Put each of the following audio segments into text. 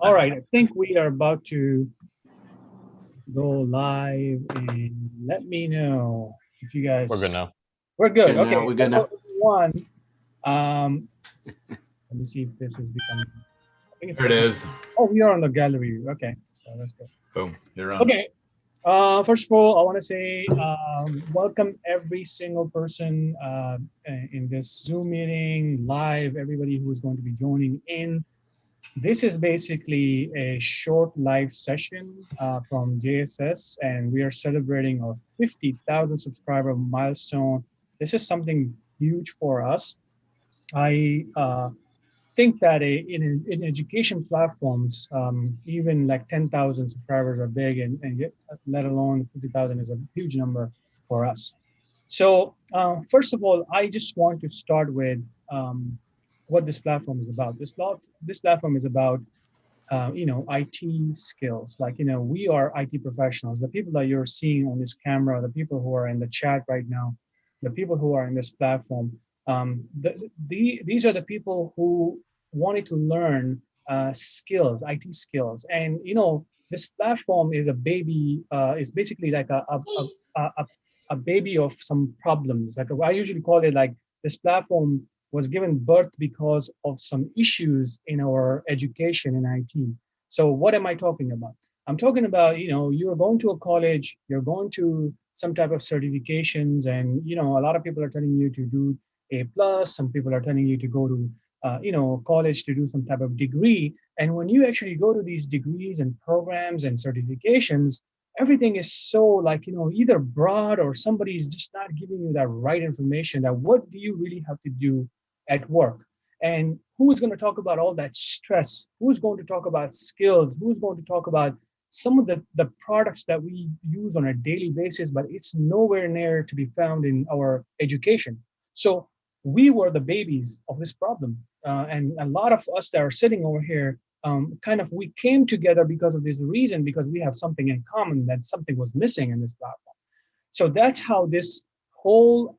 All right, I think we are about to go live and let me know if you We're good guys, now. we're good. Good now. Okay, We're good hello now. everyone. Um, Let me see if this is becoming, I think it's There it becoming, is. oh, we are on the gallery. Okay, so that's good. Boom. You're on. Okay, first of all, I want to say welcome every single person in this Zoom meeting, live, everybody who is going to be joining in. This is basically a short live session from JSS, and we are celebrating our 50,000 subscriber milestone. This is something huge for us. I think that in education platforms, even like 10,000 subscribers are big, and yet, let alone 50,000 is a huge number for us. So first of all, I just want to start with what this platform is about. This platform is about IT skills. Like, we are IT professionals. The people that you're seeing on this camera, the people who are in the chat right now, the people who are in this platform, these are the people who wanted to learn skills, IT skills. And, this platform is a baby, is basically like a, a, a baby of some problems. Like I usually call it like this platform was given birth because of some issues in our education in IT. So what am I talking about? I'm talking about, you're going to a college, you're going to some type of certifications, and a lot of people are telling you to do A plus. Some people are telling you to go to college to do some type of degree. And when you actually go to these degrees and programs and certifications, everything is so like either broad or somebody's just not giving you that right information that what do you really have to do at work. And who's going to talk about all that stress? Who's going to talk about skills? Who's going to talk about some of the products that we use on a daily basis, but it's nowhere near to be found in our education. So we were the babies of this problem. And a lot of us that are sitting over here, kind of, we came together because of this reason, because we have something in common, that something was missing in this platform. So that's how this whole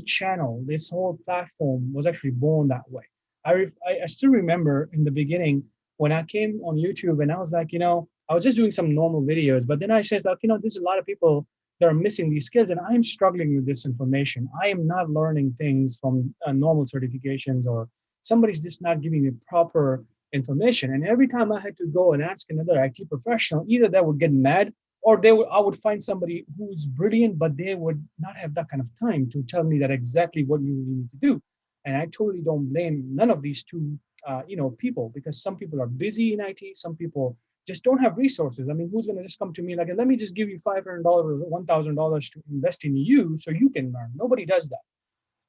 channel, this whole platform was actually born that way. I still remember in the beginning when I came on YouTube and I was like, I was just doing some normal videos, but then I said like, there's a lot of people that are missing these skills, and I'm struggling with this information. I am not learning things from normal certifications, or somebody's just not giving me proper information. And every time I had to go and ask another IT professional, either they would get mad, or I would find somebody who's brilliant, but they would not have that kind of time to tell me that exactly what you really need to do. And I totally don't blame none of these two, people, because some people are busy in IT, some people just don't have resources. I mean, who's going to just come to me like, let me just give you $500 or $1,000 to invest in you so you can learn? Nobody does that.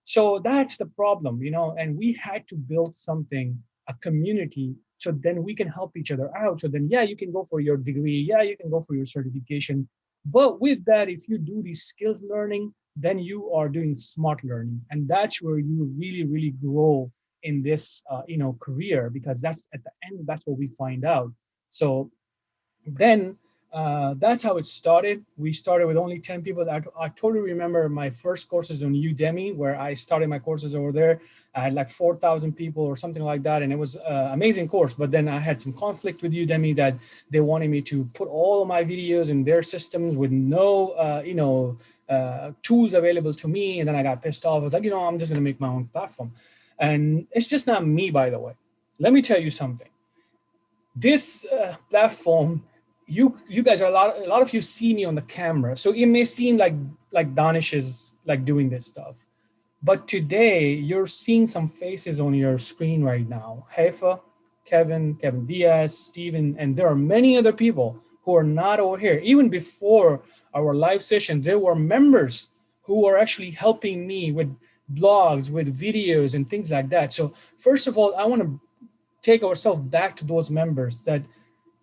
So that's the problem, and we had to build something, a community, so then we can help each other out. So then, yeah, you can go for your degree, yeah, you can go for your certification. But with that, if you do these skills learning, then you are doing smart learning. And that's where you really, really grow in this, career, because that's at the end, that's what we find out. So then that's how it started. We started with only 10 people. I totally remember my first courses on Udemy, where I started my courses over there. I had like 4,000 people or something like that. And it was an amazing course. But then I had some conflict with Udemy that they wanted me to put all of my videos in their systems with no, tools available to me. And then I got pissed off. I was like, I'm just going to make my own platform. And it's just not me, by the way. Let me tell you something. This platform, you guys are a lot of you see me on the camera, so it may seem like Danish is like doing this stuff, but today you're seeing some faces on your screen right now. Haifa, Kevin Diaz, Steven, and there are many other people who are not over here. Even before our live session, there were members who are actually helping me with blogs, with videos and things like that. So first of all, I want to take ourselves back to those members, that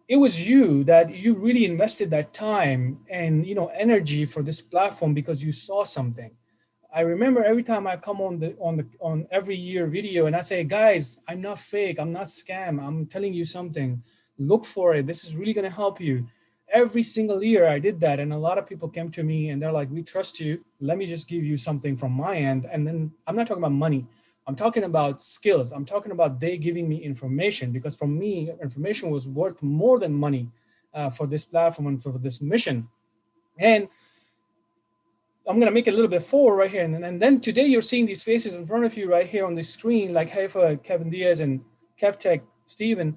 it was you, that you really invested that time and energy for this platform because you saw something. I remember every time I come on every year video and I say, guys, I'm not fake, I'm not scam, I'm telling you something, look for it, this is really going to help you. Every single year I did that, and a lot of people came to me and they're like, we trust you, let me just give you something from my end. And then I'm not talking about money, I'm talking about skills. I'm talking about they giving me information, because for me, information was worth more than money for this platform and for this mission. And I'm going to make it a little bit forward right here. And then today you're seeing these faces in front of you right here on the screen, like Haifa, Kevin Diaz, and KevTech, Steven,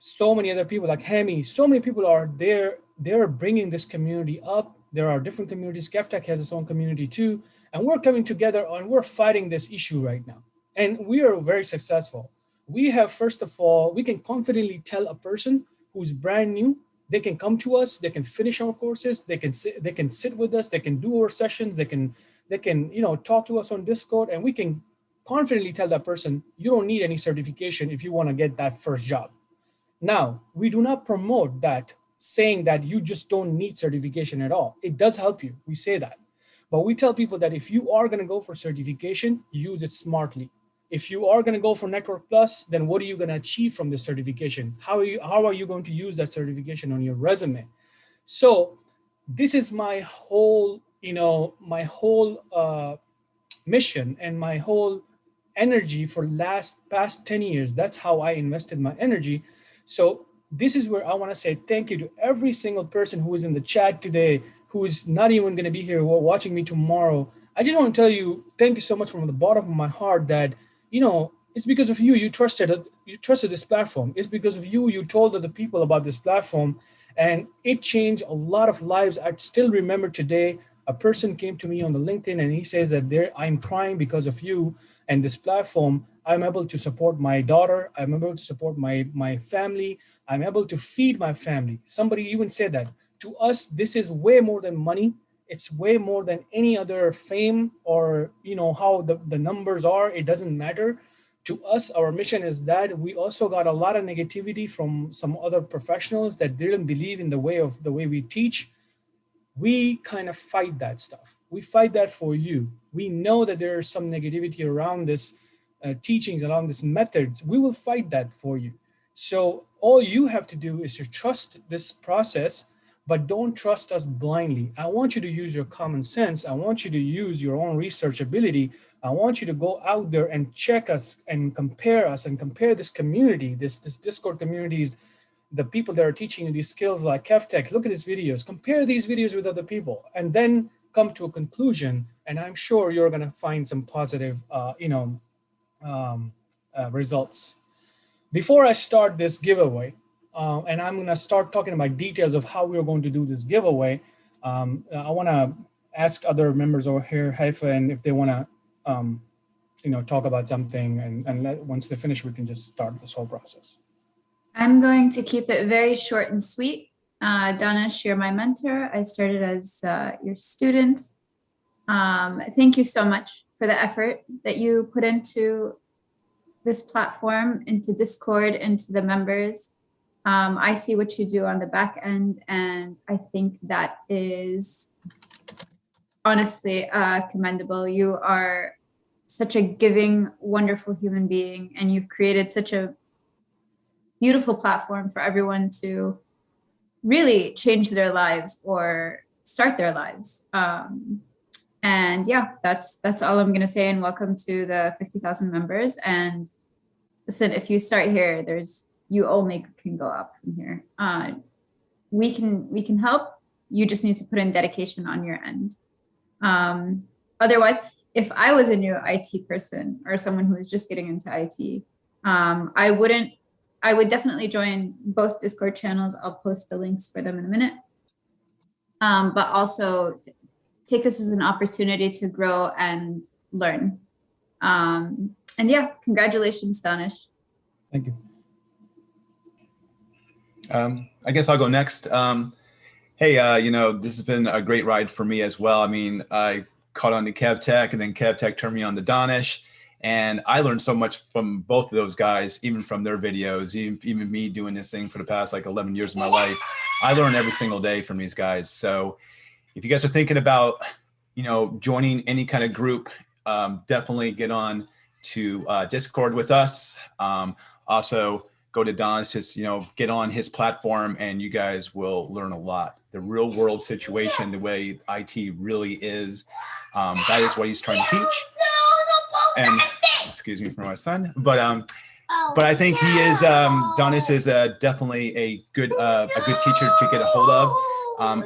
so many other people like Hemi. So many people are there. They're bringing this community up. There are different communities. KevTech has its own community too. And we're coming together and we're fighting this issue right now. And we are very successful. We have, first of all, we can confidently tell a person who's brand new, they can come to us, they can finish our courses, they can sit with us, they can do our sessions, they can talk to us on Discord, and we can confidently tell that person, you don't need any certification if you want to get that first job. Now, we do not promote that, saying that you just don't need certification at all. It does help you, we say that. But we tell people that if you are going to go for certification, use it smartly. If you are going to go for Network Plus, then what are you going to achieve from this certification? How are you going to use that certification on your resume? So this is my whole, mission and my whole energy for past 10 years. That's how I invested my energy. So this is where I want to say thank you to every single person who is in the chat today, who is not even going to be here or watching me tomorrow. I just want to tell you, thank you so much from the bottom of my heart that, it's because of you, you trusted this platform. It's because of you, you told other people about this platform, and it changed a lot of lives. I still remember today, a person came to me on the LinkedIn and he says that I'm crying because of you and this platform. I'm able to support my daughter. I'm able to support my family. I'm able to feed my family. Somebody even said that. To us, this is way more than money. It's way more than any other fame or, how the numbers are. It doesn't matter. To us, our mission is that we also got a lot of negativity from some other professionals that didn't believe in the way we teach. We kind of fight that stuff. We fight that for you. We know that there's some negativity around this teachings, around this methods. We will fight that for you. So all you have to do is to trust this process, but don't trust us blindly. I want you to use your common sense. I want you to use your own research ability. I want you to go out there and check us and compare this community, this Discord communities, the people that are teaching you these skills like KevTech. Look at these videos, compare these videos with other people, and then come to a conclusion. And I'm sure you're going to find some positive, results. Before I start this giveaway, and I'm going to start talking about details of how we're going to do this giveaway, I want to ask other members over here, Haifa, and if they want to, talk about something, and once they finish, we can just start this whole process. I'm going to keep it very short and sweet. Danish, you're my mentor. I started as your student. Thank you so much for the effort that you put into this platform, into Discord, into the members. I see what you do on the back end, and I think that is honestly commendable. You are such a giving, wonderful human being, and you've created such a beautiful platform for everyone to really change their lives or start their lives. And yeah, that's all I'm going to say. And welcome to the 50,000 members. And listen, if you start here, you only can go up from here. We can help. You just need to put in dedication on your end. Otherwise, if I was a new IT person or someone who was just getting into IT, I would definitely join both Discord channels. I'll post the links for them in a minute. But also take this as an opportunity to grow and learn. And yeah, congratulations, Danish. Thank you. I guess I'll go next. Hey, this has been a great ride for me as well. I mean, I caught on to KevTech, and then KevTech turned me on to Danish. And I learned so much from both of those guys, even from their videos, even me doing this thing for the past 11 years of my life. I learn every single day from these guys. So if you guys are thinking about, joining any kind of group, definitely get on to Discord with us. Also go to Don's, just, get on his platform, and you guys will learn a lot. The real world situation, the way IT really is, that is what he's trying to teach. And excuse me for my son, but I think he is, Danish is definitely a good teacher to get a hold of.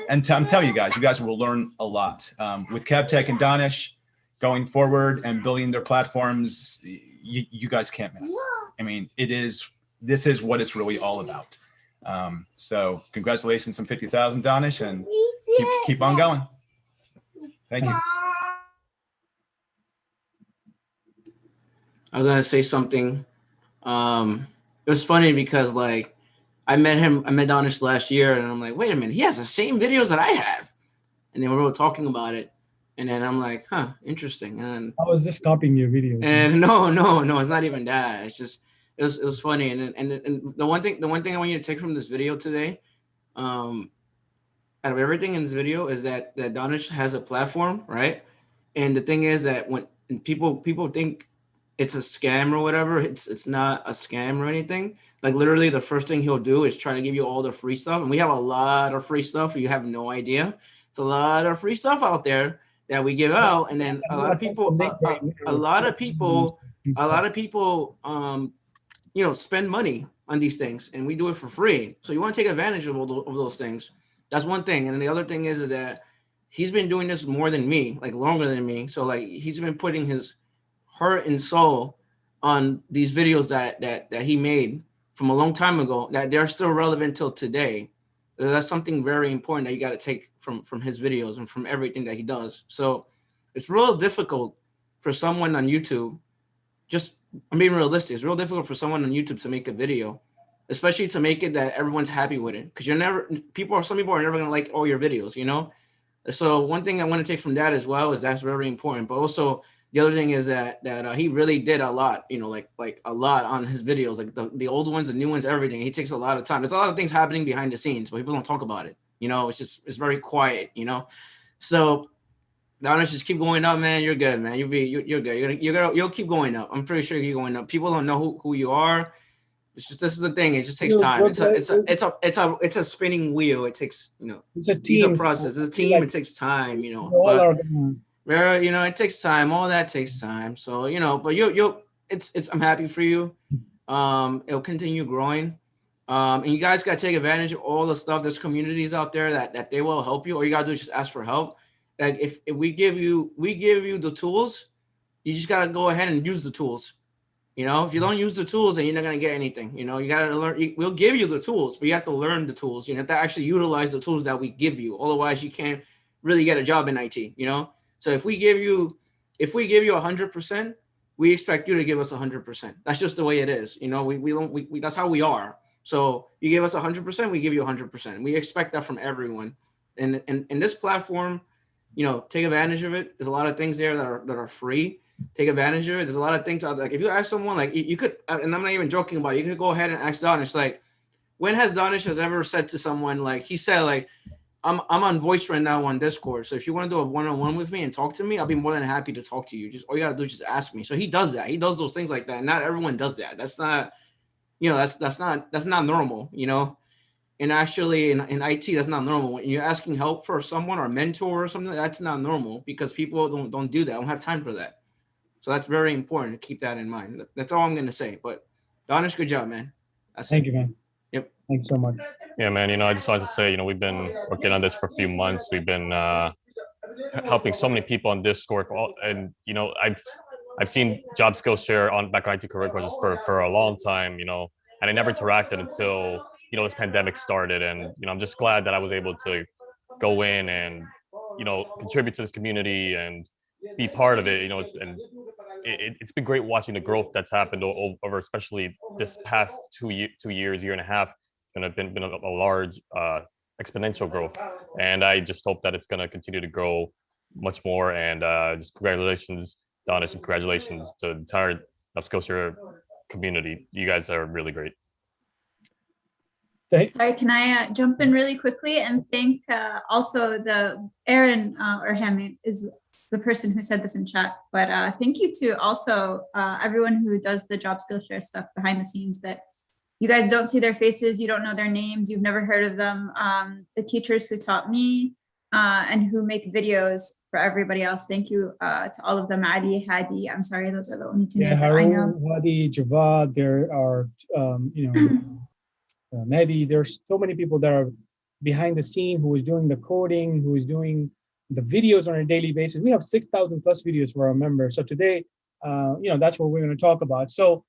And I'm telling you guys will learn a lot with KevTech and Danish going forward and building their platforms. You guys can't miss. I mean, this is what it's really all about. So congratulations on 50,000, Danish, and keep on going. Thank you. I was gonna say something. It was funny because like I met Danish last year, and I'm like, wait a minute, he has the same videos that I have. And then we were talking about it, and then I'm like, huh, interesting. And I was just copying your videos. And no, it's not even that. It's just it was funny. And the one thing I want you to take from this video today, out of everything in this video, is that Danish has a platform, right? And the thing is that when people think it's a scam or whatever, it's not a scam or anything. Like literally the first thing he'll do is try to give you all the free stuff. And we have a lot of free stuff. You have no idea. It's a lot of free stuff out there that we give out. And then a lot of people, you know, spend money on these things, and we do it for free. So you want to take advantage of of those things. That's one thing. And then the other thing is that he's been doing this more than me, like longer than me. So like he's been putting his heart and soul on these videos that he made from a long time ago, that they're still relevant till today. That's something very important that you got to take from his videos and from everything that he does. So it's real difficult for someone on YouTube. I'm being realistic. It's real difficult for someone on YouTube to make a video, especially to make it that everyone's happy with it. Because some people are never gonna like all your videos, you know? So one thing I want to take from that as well is that's very important. But also the other thing is that he really did a lot, you know, like a lot on his videos, like the old ones, the new ones, everything. He takes a lot of time. There's a lot of things happening behind the scenes, but people don't talk about it. You know, it's very quiet, you know? So Danish, just keep going up, man. You're good, man. You're good. You'll keep going up. I'm pretty sure you're going up. People don't know who you are. It's just, this is the thing. It just takes time. It's a spinning wheel. It takes, you know, it's a team process. It's a team. It takes time, you know. But you know, it takes time. All that takes time. So, you know, but I'm happy for you. It'll continue growing. And you guys got to take advantage of all the stuff. There's communities out there that they will help you. All you got to do is just ask for help. Like if we give you the tools, you just got to go ahead and use the tools. You know, if you don't use the tools, then you're not going to get anything. You know, you got to learn. We'll give you the tools, but you have to learn the tools. You have to actually utilize the tools that we give you. Otherwise, you can't really get a job in IT, you know? So if we give you 100%, we expect you to give us 100%. That's just the way it is. You know, we that's how we are. So you give us 100%, we give you 100%. We expect that from everyone. And this platform, you know, take advantage of it. There's a lot of things there that are free. Take advantage of it. There's a lot of things out there. Like if you ask someone, like you could, and I'm not even joking about it, you could go ahead and ask Danish, like, when has Danish ever said to someone, like he said, like, I'm on voice right now on Discord. So if you want to do a one-on-one with me and talk to me, I'll be more than happy to talk to you. Just all you gotta do is just ask me. So he does that. He does those things like that. Not everyone does that. That's not, you know, that's not normal, you know. And actually in IT, that's not normal. When you're asking help for someone or a mentor or something, that's not normal because people don't do that. Don't have time for that. So that's very important to keep that in mind. That's all I'm gonna say. But Danish, good job, man. Thank you, man. Yep. Thanks so much. Yeah, man. You know, I just wanted to say, you know, we've been working on this for a few months. We've been helping so many people on Discord, and you know, I've seen Jobskillshare on back on IT career courses for a long time. You know, and I never interacted until, you know, this pandemic started, and you know, I'm just glad that I was able to go in and, you know, contribute to this community and be part of it. You know, it's been great watching the growth that's happened over, especially this past two years, year and a half. It's been a large exponential growth, and I just hope that it's going to continue to grow much more. And just congratulations, Danish, and congratulations to the entire Jobskillshare community. You guys are really great. Sorry, can I jump in really quickly and thank also Aaron or Hamid is the person who said this in chat, but thank you to also everyone who does the Jobskillshare stuff behind the scenes that you guys don't see their faces, you don't know their names, you've never heard of them. The teachers who taught me and who make videos for everybody else. Thank you to all of them. Adi, Hadi, I'm sorry, those are the only two Yeah, names that I know. Harun, Hadi, Javad, there are, Mehdi, there's so many people that are behind the scene who is doing the coding, who is doing the videos on a daily basis. We have 6,000 plus videos for our members. So today, that's what we're going to talk about. So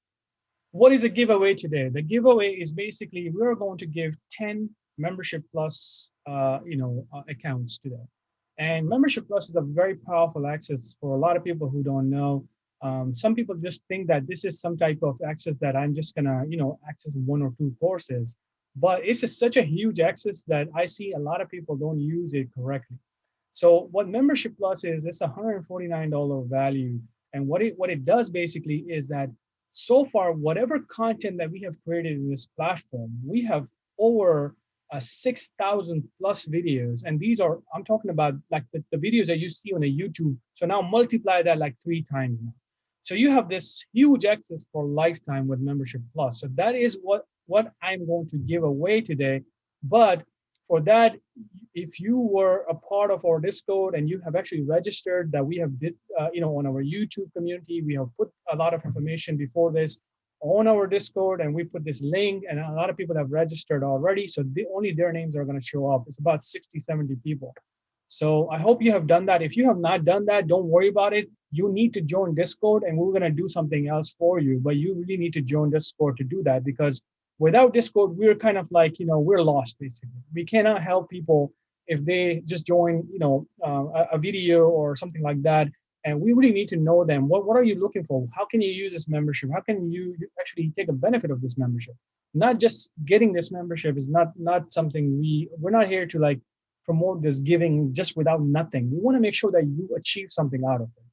what is a giveaway today? The giveaway is basically we're going to give 10 membership plus accounts today. And membership plus is a very powerful access for a lot of people who don't know. Some people just think that this is some type of access that I'm just gonna access 1 or 2 courses, but such a huge access that I see a lot of people don't use it correctly. So what membership plus is, it's $149 value. And what it does basically is that so far, whatever content that we have created in this platform, we have over 6,000 plus videos. And these are, I'm talking about like the videos that you see on a YouTube. So now multiply that like 3 times now. So you have this huge access for lifetime with membership plus. So that is what I'm going to give away today. But for that, if you were a part of our Discord and you have actually registered, that we have on our YouTube community, we have put a lot of information before this on our Discord, and we put this link, and a lot of people have registered already. So only their names are going to show up. It's about 60, 70 people. So I hope you have done that. If you have not done that, don't worry about it. You need to join Discord, and we're going to do something else for you. But you really need to join Discord to do that, because without Discord, we're kind of like, we're lost, basically. We cannot help people if they just join, a video or something like that. And we really need to know them. What are you looking for? How can you use this membership? How can you actually take a benefit of this membership? Not just getting this membership is not something we're not here to like promote this giving just without nothing. We want to make sure that you achieve something out of it.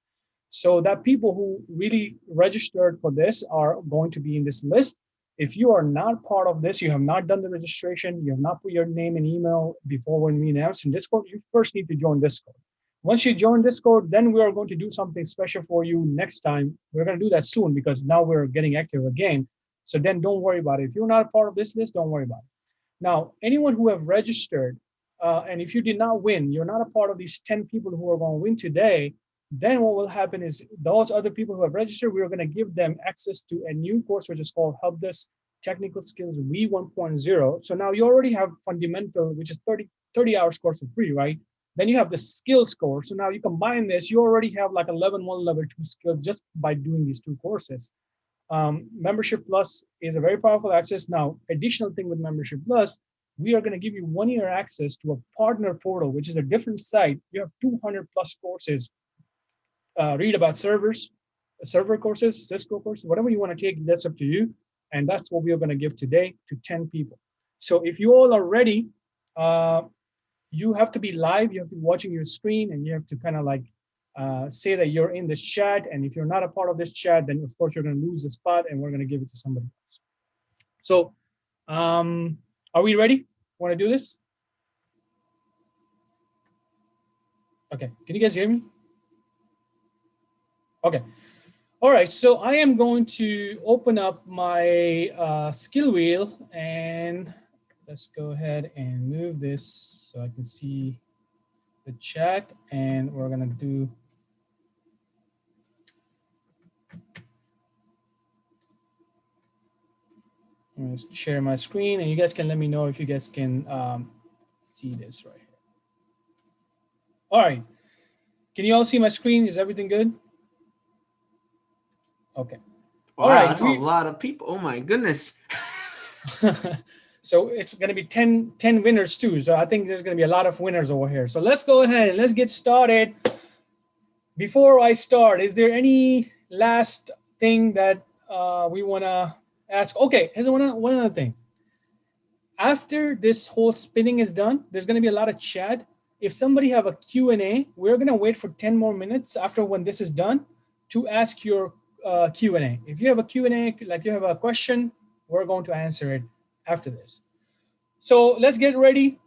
So that people who really registered for this are going to be in this list. If you are not part of this, you have not done the registration, you have not put your name and email before when we announce in Discord, you first need to join Discord. Once you join Discord, then we are going to do something special for you next time. We're going to do that soon because now we're getting active again. So then don't worry about it. If you're not a part of this list, don't worry about it. Now, anyone who have registered, and if you did not win, you're not a part of these 10 people who are going to win today, then what will happen is those other people who have registered, we're going to give them access to a new course, which is called Help Desk Technical Skills V1.0. So now you already have fundamental, which is 30 hours course for free, right? Then you have the skills course. So now you combine this, you already have like a level 1, level 2 skills just by doing these 2 courses. Membership Plus is a very powerful access. Now, additional thing with Membership Plus, we are going to give you 1-year access to a partner portal, which is a different site. You have 200 plus courses. Read about server courses, Cisco courses, whatever you want to take, that's up to you. And that's what we are going to give today to 10 people. So if you all are ready, you have to be live, you have to be watching your screen, and you have to kind of like say that you're in this chat. And if you're not a part of this chat, then of course you're going to lose the spot and we're going to give it to somebody else. So are we ready? Want to do this? Okay, can you guys hear me? Okay. All right, so I am going to open up my skill wheel, and let's go ahead and move this so I can see the chat, and we're gonna do I'm gonna share my screen, and you guys can let me know if you guys can see this right here. All right, can you all see my screen? Is everything good? Okay. Wow, all right, that's a lot of people. Oh my goodness. So it's going to be 10 winners too. So I think there's going to be a lot of winners over here. So let's go ahead and let's get started. Before I start, is there any last thing that we want to ask? Okay, here's one other thing. After this whole spinning is done, there's going to be a lot of chat. If somebody have a Q&A, we're going to wait for 10 more minutes after when this is done to ask your Q&A. If you have a Q&A, like you have a question, we're going to answer it after this. So let's get ready.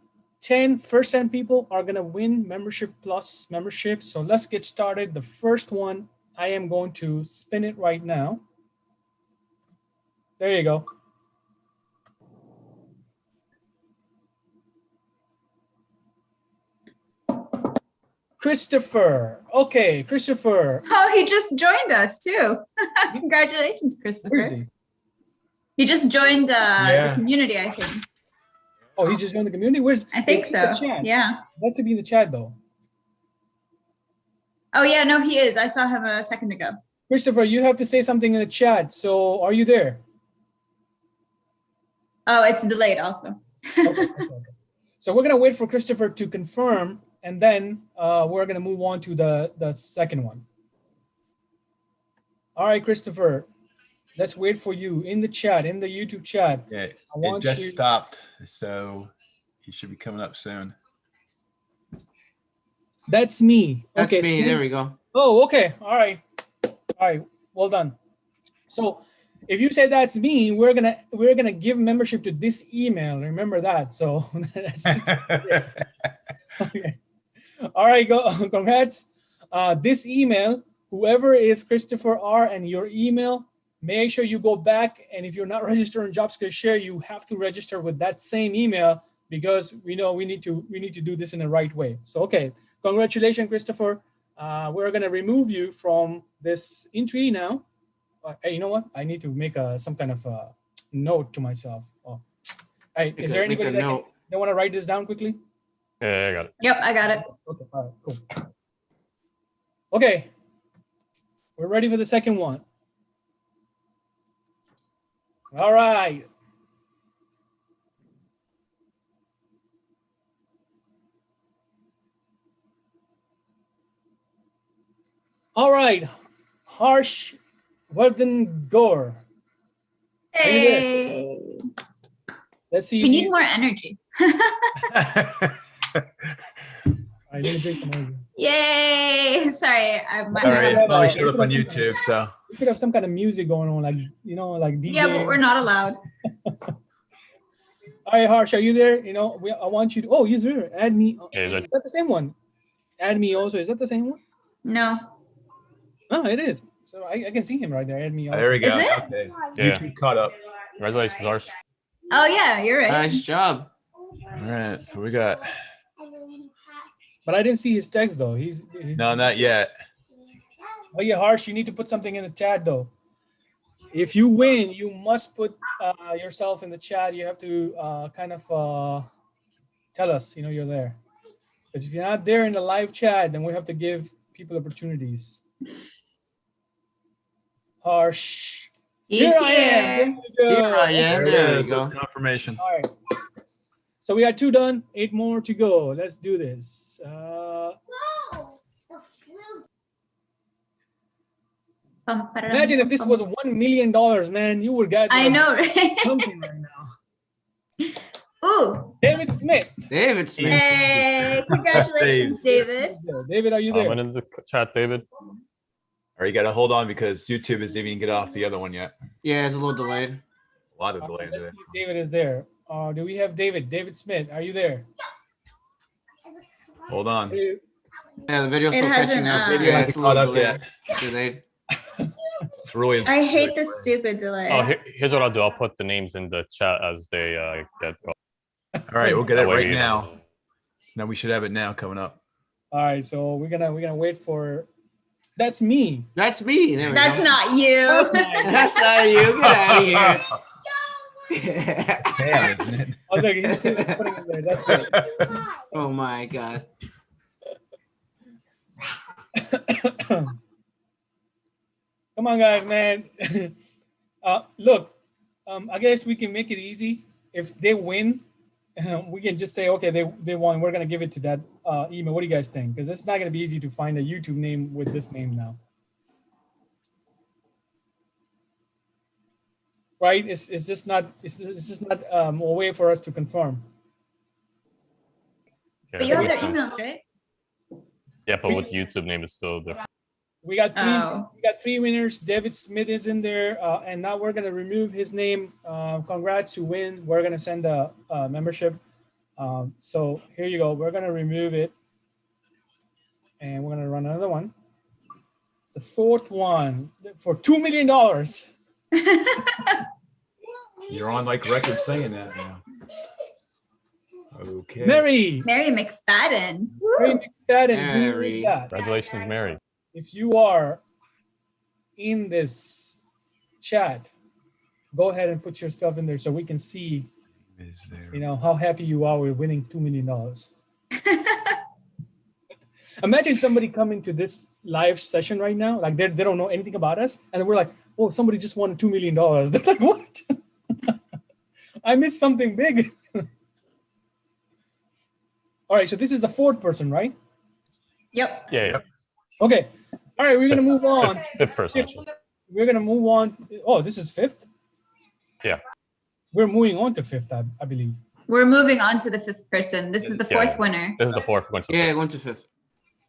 First 10 people are going to win Membership Plus membership. So let's get started. The first one, I am going to spin it right now. There you go. Christopher. Okay, Christopher. Oh, he just joined us too. Congratulations, Where is Christopher. he? He just joined the Yeah. community, I think. Oh, he's just in the community. Where's? I think is he in the so. chat? Yeah. He has to be in the chat though. Oh yeah, no, he is. I saw him a second ago. Christopher, you have to say something in the chat. So, are you there? Oh, it's delayed also. Okay. So we're gonna wait for Christopher to confirm, and then we're gonna move on to the second one. All right, Christopher, let's wait for you in the chat, in the YouTube chat. Yeah, I want it just you. stopped, so he should be coming up soon. That's me. That's Okay, me. so There we go. Oh, okay. All right. Well done. So if you say that's me, we're gonna give membership to this email. Remember that. So that's just okay. All right. Congrats. This email, whoever is Christopher R. and your email, make sure you go back. And if you're not registered on Jobskillshare, you have to register with that same email because we know we need to do this in the right way. So okay. Congratulations, Christopher. We're gonna remove you from this entry now. Hey, you know what? I need to make some kind of note to myself. Oh, hey, is there anybody that want to write this down quickly? Yeah, I got it. Yep, I got it. Okay, all right, cool. Okay, we're ready for the second one. All right. All right, Harsh Vardhan Gore. Hey. Let's see. We need more energy. I didn't drink some energy. Yay. Sorry. All right, it probably showed up on YouTube, so. We could have some kind of music going on, like, you know, like DJ. Yeah, but we're not allowed. All right, Harsh, are you there? You know, I want you to, oh, he's there. Add me. Yeah, Is that the same one? Add me also. Is that the same one? No. Oh, it is. So I can see him right there. Add me also. There we go. Is it? Okay. Yeah. YouTube caught up. Congratulations, Ars. Oh yeah, you're right. Nice job. All right, so we got. But I didn't see his text though. He's No, not yet. Oh yeah, Harsh, you need to put something in the chat though. If you win, you must put yourself in the chat. You have to kind of tell us, you know, you're there. Because if you're not there in the live chat, then we have to give people opportunities. Harsh. He's Here I am. Here I am. There you There's go. confirmation. All right. So we got 2 done, 8 more to go. Let's do this. Imagine if this was $1 million, man. You would get. I know, right? Something right now. Ooh. David Smith. David Smith. Hey, congratulations, David. David, are you there? I'm in the chat, David. All right, you got to hold on because YouTube isn't even get off the other one yet. Yeah, it's a little delayed. A lot of delay Let's today. see if David is there. Do we have David? David Smith, are you there? Hold on. Yeah, the video's It still catching hasn't, up. Video Yeah, hasn't it's a caught little up yet. delayed. It's really. I hate this stupid delay. Oh, here's what I'll do. I'll put the names in the chat as they get called. All right, we'll get it That way right you know. now. Now we should have it now coming up. All right, so we're gonna wait for. That's me. That's me. There we That's go. not you. That's not you. Get out of here. Damn, isn't it? Oh, look, he's putting it there. That's good. Oh my God. Come on, guys, man. Look, I guess we can make it easy. If they win, we can just say, okay, they won. We're gonna give it to that email. What do you guys think? Because it's not gonna be easy to find a YouTube name with this name now. Right? It's just not a way for us to confirm. But you have their emails, right? Yeah, but with YouTube name, it's still different. We got three. Oh. We got 3 winners. David Smith is in there, and now we're gonna remove his name. Congrats, you win. We're gonna send a membership. So here you go. We're gonna remove it, and we're gonna run another one. The 4th one for $2 million. You're on like record saying that now. Okay. Mary Mary McFadden. that and who Mary. is that? Congratulations, Mary. If you are in this chat, go ahead and put yourself in there so we can see, how happy you are with winning $2 million. Imagine somebody coming to this live session right now, like they don't know anything about us, and we're like, oh, somebody just won $2 million. They're like, what? I missed something big. All right, so this is the fourth person, right? Yep. Yeah. Okay. All right, we're gonna move on. Fifth person. Actually. We're gonna move on. Oh, this is fifth? Yeah. We're moving on to fifth, I believe. We're moving on to the fifth person. This is the fourth winner. This is the fourth. Going to fifth.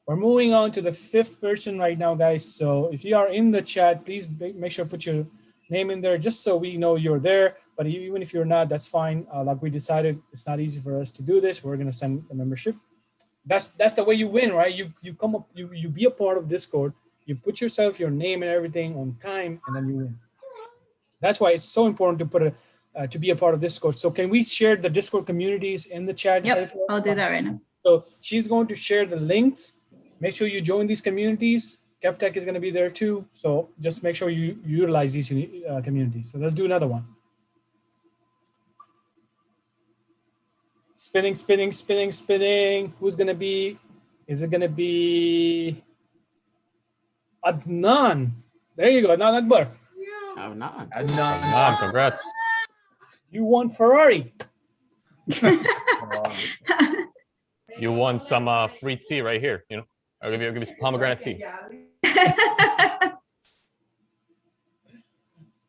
We're moving on to the fifth person right now, guys. So if you are in the chat, please make sure to put your name in there just so we know you're there. But even if you're not, that's fine. Like we decided, it's not easy for us to do this. We're gonna send a membership. That's the way you win, right? You come up, you be a part of Discord. You put yourself, your name and everything on time, and then you win. That's why it's so important to put to be a part of Discord. So can we share the Discord communities in the chat? Yep, I'll do that right now. So she's going to share the links. Make sure you join these communities. KevTech is going to be there too. So just make sure you utilize these communities. So let's do another one. Spinning, spinning, spinning, spinning. Who's going to be? Is it going to be Adnan? There you go, Adnan Akbar. Adnan, congrats. You won Ferrari. You won some free tea right here. I'll give you some pomegranate tea.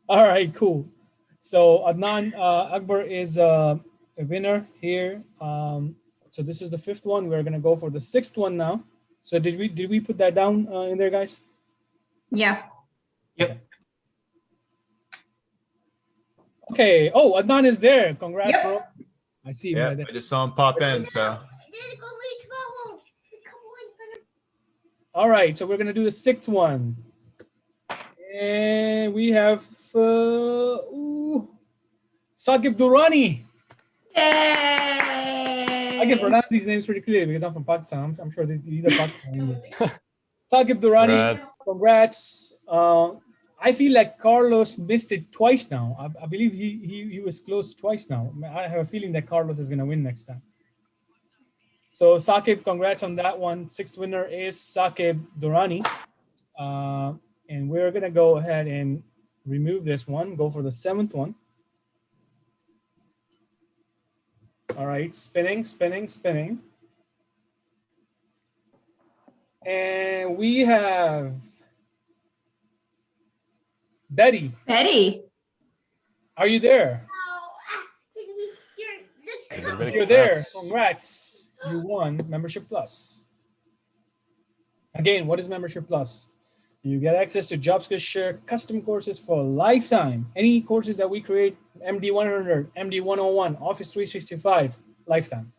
All right, cool. So Adnan Akbar is a winner here. So this is the fifth one. We're gonna go for the sixth one now. So did we put that down in there, guys? Yeah. Yep. Okay. Oh, Adnan is there. Congrats, Yep. bro. I see him Yeah, right there. I just saw him pop in. So All right, so we're gonna do the sixth one, and we have Saqib Durrani. Yay! I can pronounce these names pretty clearly because I'm from Pakistan. I'm sure these either Pakistan. Saqib Durrani, congrats. I feel like Carlos missed it twice now. I believe he was close twice now. I have a feeling that Carlos is gonna win next time. So Saqib, congrats on that one. Sixth winner is Saqib Durrani. And we're gonna go ahead and remove this one, go for the seventh one. All right, spinning, spinning, spinning. And we have Betty. Betty. Are you there? You're there, congrats. You won Membership Plus. Again, what is Membership Plus? You get access to Jobskillshare custom courses for a lifetime. Any courses that we create, MD100, MD101, Office 365, lifetime.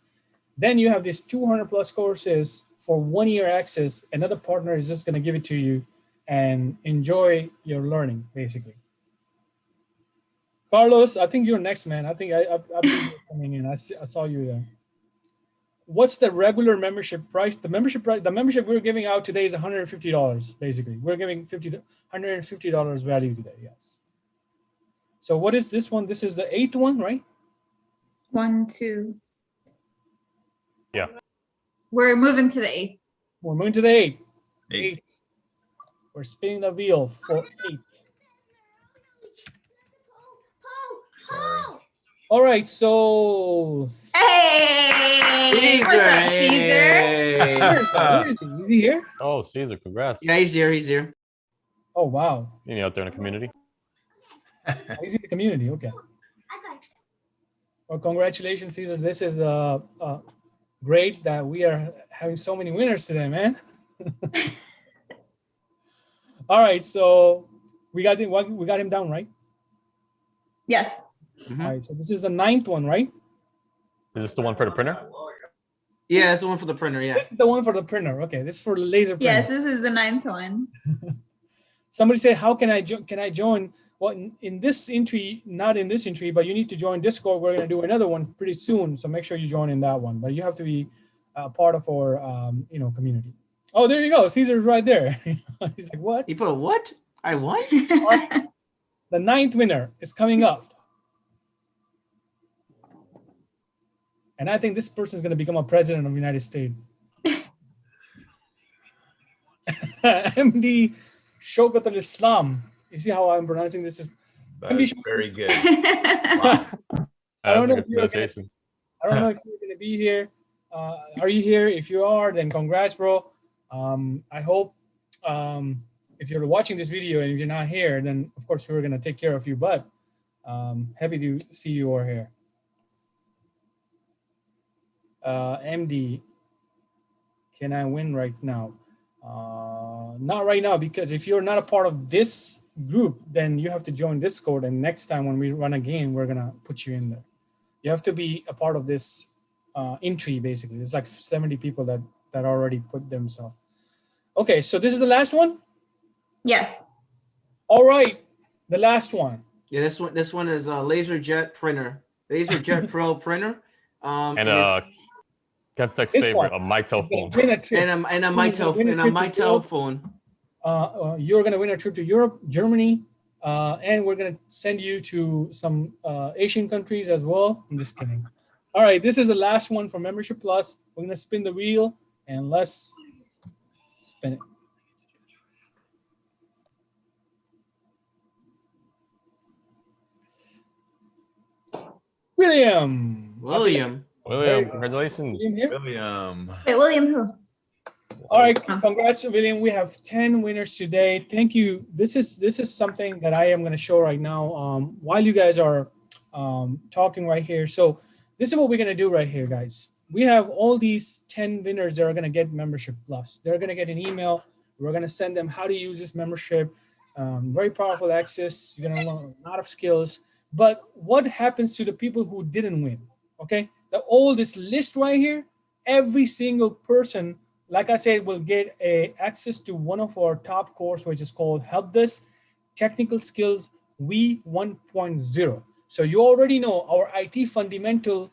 Then you have these 200 plus courses for 1 year access. Another partner is just gonna give it to you and enjoy your learning, basically. Carlos, I think you're next, man. I think I've been coming in. I saw you there. What's the regular membership price? The membership we're giving out today is $150, basically. We're giving $150 value today, yes. So what is this one? This is the eighth one, right? 1, 2. Yeah. We're moving to the eighth. We're moving to the eighth. Eight. We're spinning the wheel for 8. All right, so Hey! What's up, Caesar? where is he? Is he here? Oh, Caesar, congrats. Yeah, he's here. He's here. Oh, wow. You out there in the community? He's in the community, okay. Well, congratulations, Caesar. This is great that we are having so many winners today, man. All right, so we got him down, right? Yes. Mm-hmm. All right, so this is the 9th one, right? Is this the one for the printer? Yeah, it's the one for the printer. Yeah. This is the one for the printer. Okay, this is for the laser printer. Yes, this is the 9th one. Somebody said, how can I join? Well, in this entry, not in this entry, but you need to join Discord. We're going to do another one pretty soon. So make sure you join in that one. But you have to be part of our community. Oh, there you go. Caesar's right there. He's like, what? You put what? I what? The 9th winner is coming up. And I think this person is going to become a president of the United States. MD Shaukat al-Islam. You see how I'm pronouncing this? That's very good. I don't know if you're going to be here. Are you here? If you are, then congrats, bro. I hope if you're watching this video and if you're not here, then of course we're going to take care of you. But happy to see you are here. MD, can I win right now? Not right now, because if you're not a part of this group, then you have to join Discord, and next time when we run a game, we're gonna put you in there. You have to be a part of this entry, basically. It's like 70 people that already put themselves. Okay, so this is the last one? Yes. All right, the last one. Yeah, this one is a LaserJet printer, LaserJet Pro printer. And Kevtech's favorite, a Mitel phone. And a Mitel phone. You're going to win a trip to Europe, Germany, and we're going to send you to some Asian countries as well. I'm just kidding. All right, this is the last one for Membership Plus. We're going to spin the wheel, and let's spin it. William, congratulations. William. Wait, William who? All right, congrats, William. We have 10 winners today. Thank you. This is something that I am going to show right now while you guys are talking right here. So this is what we're going to do right here, guys. We have all these 10 winners that are going to get Membership Plus. They're going to get an email. We're going to send them how to use this membership. Very powerful access. You're going to learn a lot of skills. But what happens to the people who didn't win? Okay, this list right here, every single person, like I said, will get access to one of our top course, which is called Help Desk Technical Skills V 1.0. So you already know our IT Fundamental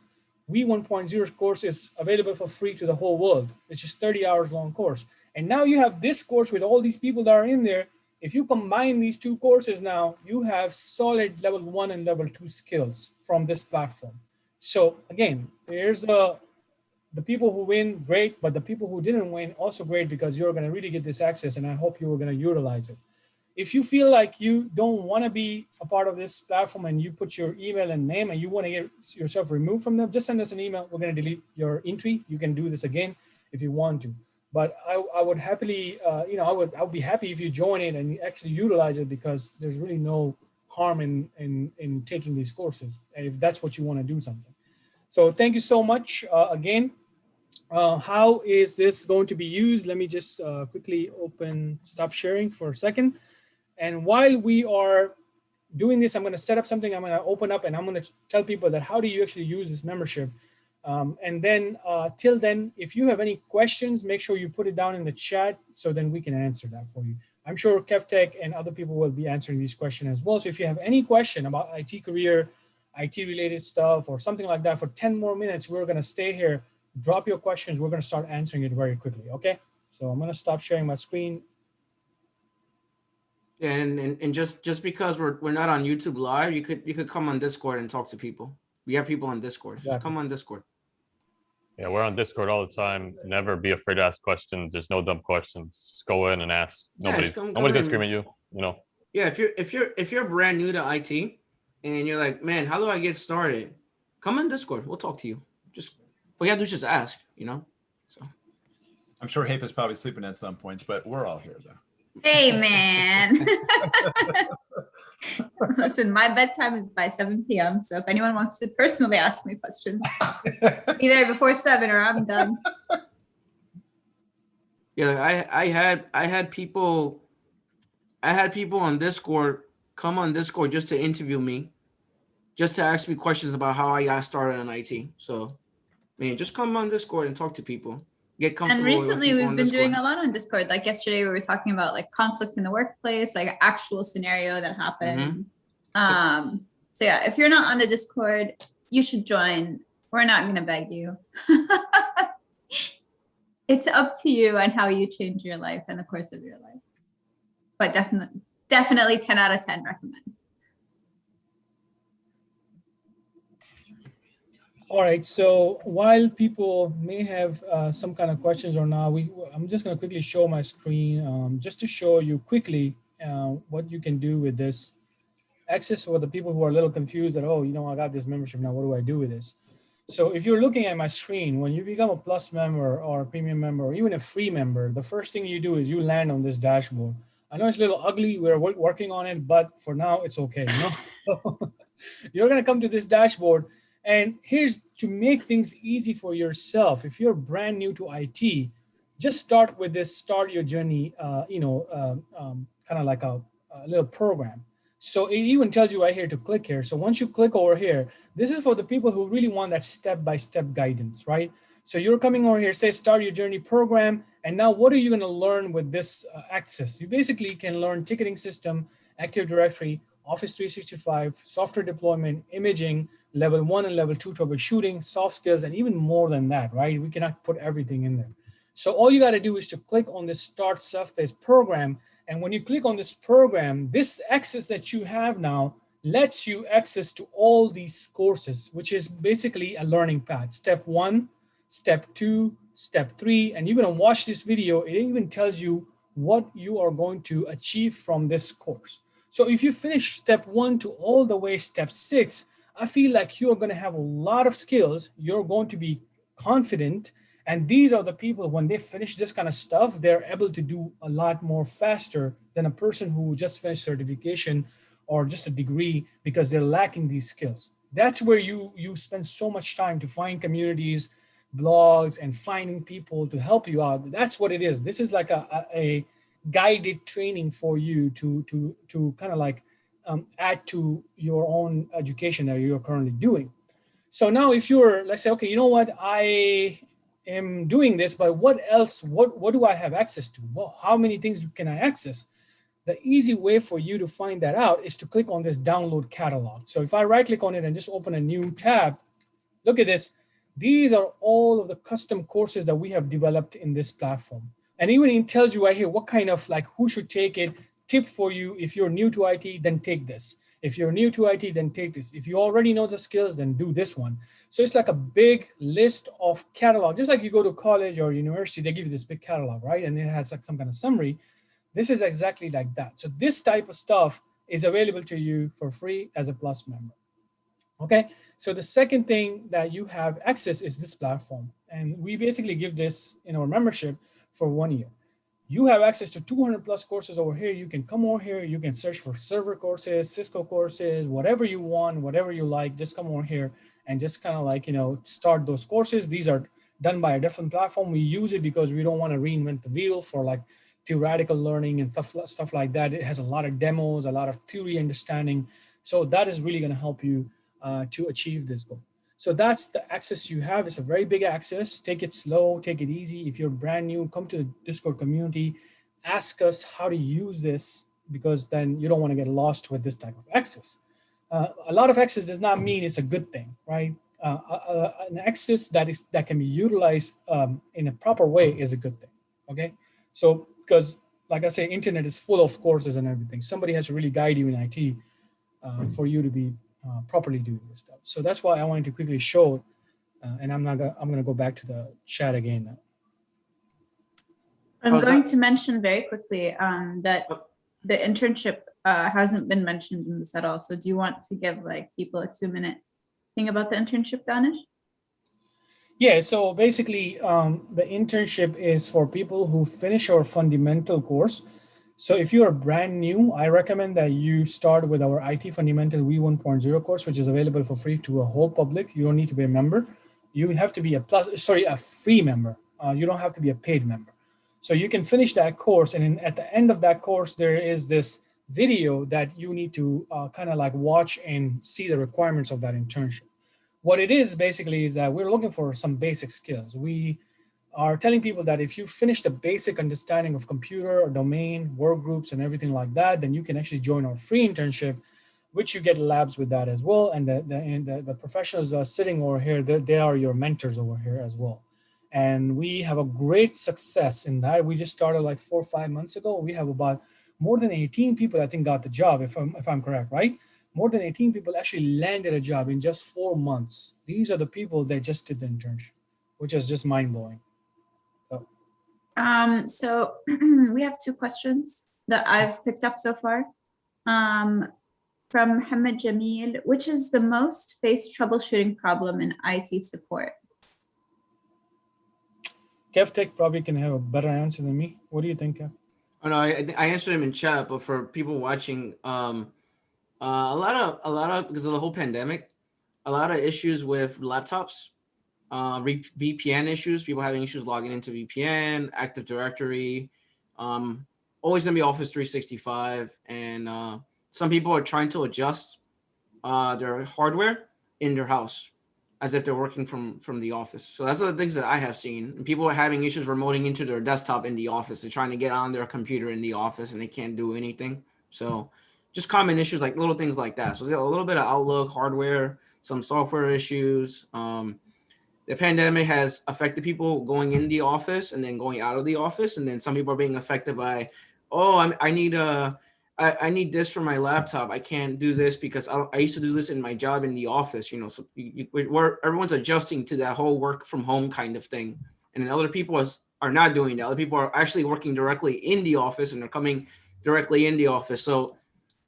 V 1.0 course is available for free to the whole world. It's just 30 hours long course. And now you have this course with all these people that are in there. If you combine these two courses now, you have solid level 1 and level 2 skills from this platform. So again, there's the people who win, great, but the people who didn't win, also great, because you're going to really get this access, and I hope you are going to utilize it. If you feel like you don't want to be a part of this platform and you put your email and name and you want to get yourself removed from them, just send us an email. We're going to delete your entry. You can do this again if you want to. But I would happily, I would be happy if you join it and actually utilize it, because there's really no harm in taking these courses, and if that's what you want to do something. So thank you so much again. How is this going to be used? Let me just quickly stop sharing for a second. And while we are doing this, I'm going to set up something. I'm going to open up and I'm going to tell people that how do you actually use this membership. And then till then, if you have any questions, make sure you put it down in the chat so then we can answer that for you. I'm sure Kevtech and other people will be answering these questions as well. So if you have any question about IT career, IT related stuff or something like that, for 10 more minutes, we're going to stay here. Drop your questions. We're going to start answering it very quickly. Okay. So I'm going to stop sharing my screen. Yeah, and just because we're not on YouTube Live, you could come on Discord and talk to people. We have people on Discord. Just Exactly. come on Discord. Yeah, we're on Discord all the time. Never be afraid to ask questions. There's no dumb questions. Just go in and ask. Nobody's gonna scream at you. You know. Yeah, if you're brand new to IT and you're like, man, how do I get started? Come on Discord. We'll talk to you. Just all you have to do is just ask. You know. So. I'm sure Hape is probably sleeping at some points, but we're all here though. Hey, man. Listen, my bedtime is by 7 p.m. So if anyone wants to personally ask me questions, be there before 7 or I'm done. Yeah, I had people on Discord come on Discord just to interview me, just to ask me questions about how I got started in IT. So, man, just come on Discord and talk to people. Get comfortable. And recently we've been doing a lot on Discord. Like yesterday we were talking about like conflict in the workplace, like an actual scenario that happened. Mm-hmm. So yeah, if you're not on the Discord, you should join. We're not going to beg you. It's up to you on how you change your life and the course of your life. But definitely 10 out of 10 recommend. All right, so while people may have some kind of questions or not, I'm just going to quickly show my screen just to show you quickly what you can do with this access for the people who are a little confused that, oh, you know, I got this membership now, what do I do with this? So if you're looking at my screen, when you become a plus member or a premium member or even a free member, the first thing you do is you land on this dashboard. I know it's a little ugly, we're working on it, but for now it's okay, you know? So you're gonna come to this dashboard, and here's to make things easy for yourself. If you're brand new to IT, just start with this start your journey, kind of like a little program. So it even tells you right here to click here. So once you click over here, this is for the people who really want that step-by-step guidance, right? So you're coming over here, say start your journey program. And now what are you gonna learn with this access? You basically can learn ticketing system, Active Directory, Office 365, software deployment, imaging, level 1 and level 2 troubleshooting, soft skills, and even more than that, right? We cannot put everything in there. So all you gotta do is to click on this Start Self-Paced Program. And when you click on this program, this access that you have now lets you access to all these courses, which is basically a learning path. Step 1, step 2, step 3, and you're gonna watch this video. It even tells you what you are going to achieve from this course. So if you finish step 1 to all the way step 6, I feel like you're gonna have a lot of skills. You're going to be confident. And these are the people, when they finish this kind of stuff, they're able to do a lot more faster than a person who just finished certification or just a degree because they're lacking these skills. That's where you spend so much time to find communities, blogs, and finding people to help you out. That's what it is. This is like a guided training for you to kind of like add to your own education that you're currently doing. So now if you're, let's say, okay, you know what, I am doing this, but what else, what do I have access to? Well, how many things can I access? The easy way for you to find that out is to click on this download catalog. So if I right click on it and just open a new tab, look at this. These are all of the custom courses that we have developed in this platform. And even it tells you right here what kind of, like, who should take it. Tip for you: if you're new to IT, then take this. If you're new to IT, then take this. If you already know the skills, then do this one. So it's like a big list of catalog. Just like you go to college or university, they give you this big catalog, right? And it has like some kind of summary. This is exactly like that. So this type of stuff is available to you for free as a Plus member. Okay, so the second thing that you have access is this platform. And we basically give this in our membership for 1 year. You have access to 200 plus courses over here. You can come over here. You can search for server courses, Cisco courses, whatever you want, whatever you like. Just come over here and just kind of like, you know, start those courses. These are done by a different platform. We use it because we don't want to reinvent the wheel for like theoretical learning and stuff like that. It has a lot of demos, a lot of theory understanding. So that is really going to help you to achieve this goal. So that's the access you have. It's a very big access. Take it slow, take it easy. If you're brand new, come to the Discord community, ask us how to use this, because then you don't want to get lost with this type of access. A lot of access does not mean it's a good thing, right? An access that can be utilized in a proper way is a good thing, okay? So, because like I say, internet is full of courses and everything. Somebody has to really guide you in IT for you to be properly doing this stuff. So that's why I wanted to quickly show it, and I'm gonna go back to the chat again now. I'm going to mention very quickly that the internship hasn't been mentioned in this at all. So do you want to give like people a 2-minute thing about the internship, Danish? Yeah, so basically the internship is for people who finish our fundamental course. So if you are brand new, I recommend that you start with our IT Fundamental V1.0 course, which is available for free to a whole public. You don't need to be a member. You have to be a free member. You don't have to be a paid member. So you can finish that course, and at the end of that course, there is this video that you need to kind of like watch and see the requirements of that internship. What it is basically is that we're looking for some basic skills. We are telling people that if you finish the basic understanding of computer or domain, work groups, and everything like that, then you can actually join our free internship, which you get labs with that as well. And the professionals sitting over here, they are your mentors over here as well. And we have a great success in that. We just started like 4 or 5 months ago. We have about more than 18 people, I think, got the job, if I'm correct, right? More than 18 people actually landed a job in just 4 months. These are the people that just did the internship, which is just mind blowing. So we have 2 questions that I've picked up so far. From Hamid Jamil, which is the most faced troubleshooting problem in IT support? KevTech probably can have a better answer than me. What do you think, Kev? Oh no, I answered him in chat, but for people watching, a lot of because of the whole pandemic, a lot of issues with laptops, VPN issues, people having issues logging into VPN, Active Directory, always gonna be Office 365, and some people are trying to adjust their hardware in their house as if they're working from the office. So that's the things that I have seen. And people are having issues remoting into their desktop in the office. They're trying to get on their computer in the office and they can't do anything. So just common issues, like little things like that. So there's a little bit of Outlook, hardware, some software issues. The pandemic has affected people going in the office and then going out of the office. And then some people are being affected by, oh, I need this for my laptop. I can't do this because I used to do this in my job in the office, so everyone's adjusting to that whole work from home kind of thing. And then other people are not doing that. Other people are actually working directly in the office and they're coming directly in the office. So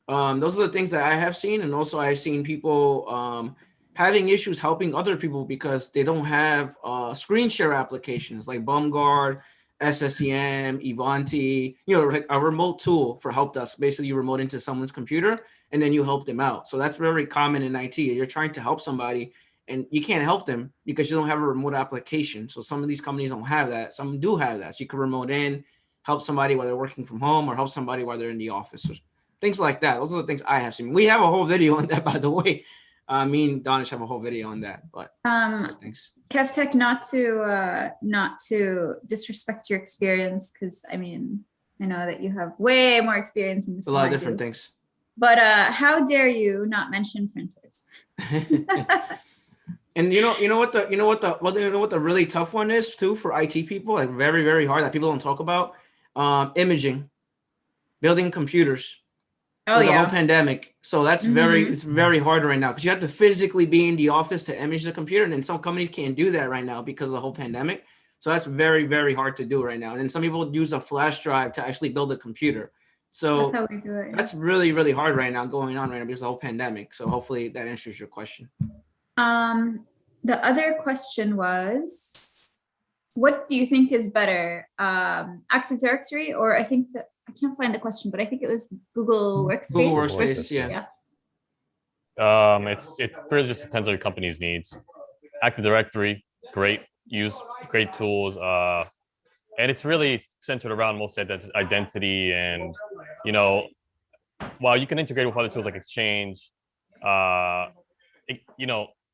those are the things that I have seen. And also I've seen people having issues helping other people because they don't have screen share applications like BumGuard, SSEM, Ivanti, like a remote tool for help desk. Basically, you remote into someone's computer and then you help them out. So that's very common in IT. You're trying to help somebody and you can't help them because you don't have a remote application. So some of these companies don't have that. Some do have that. So you can remote in, help somebody while they're working from home or help somebody while they're in the office. So things like that. Those are the things I have seen. We have a whole video on that, by the way. Me and Danish have a whole video on that, but thanks. KevTech, not to disrespect your experience, because I know that you have way more experience in this. A lot of different things. But how dare you not mention printers? And you know what the really tough one is too for IT people, like very, very hard that people don't talk about, imaging, building computers. Oh yeah. The whole pandemic. So that's it's very hard right now because you have to physically be in the office to image the computer. And then some companies can't do that right now because of the whole pandemic. So that's very, very hard to do right now. And then some people use a flash drive to actually build a computer. So that's how we do it. Yeah. That's really, really hard right now going on right now because of the whole pandemic. So hopefully that answers your question. The other question was, what do you think is better, Active Directory, or I think that I can't find the question, but I think it was Google Workspace. Google Workspace, yeah. It really just depends on your company's needs. Active Directory, great tools, and it's really centered around mostly identity. And while you can integrate with other tools like Exchange,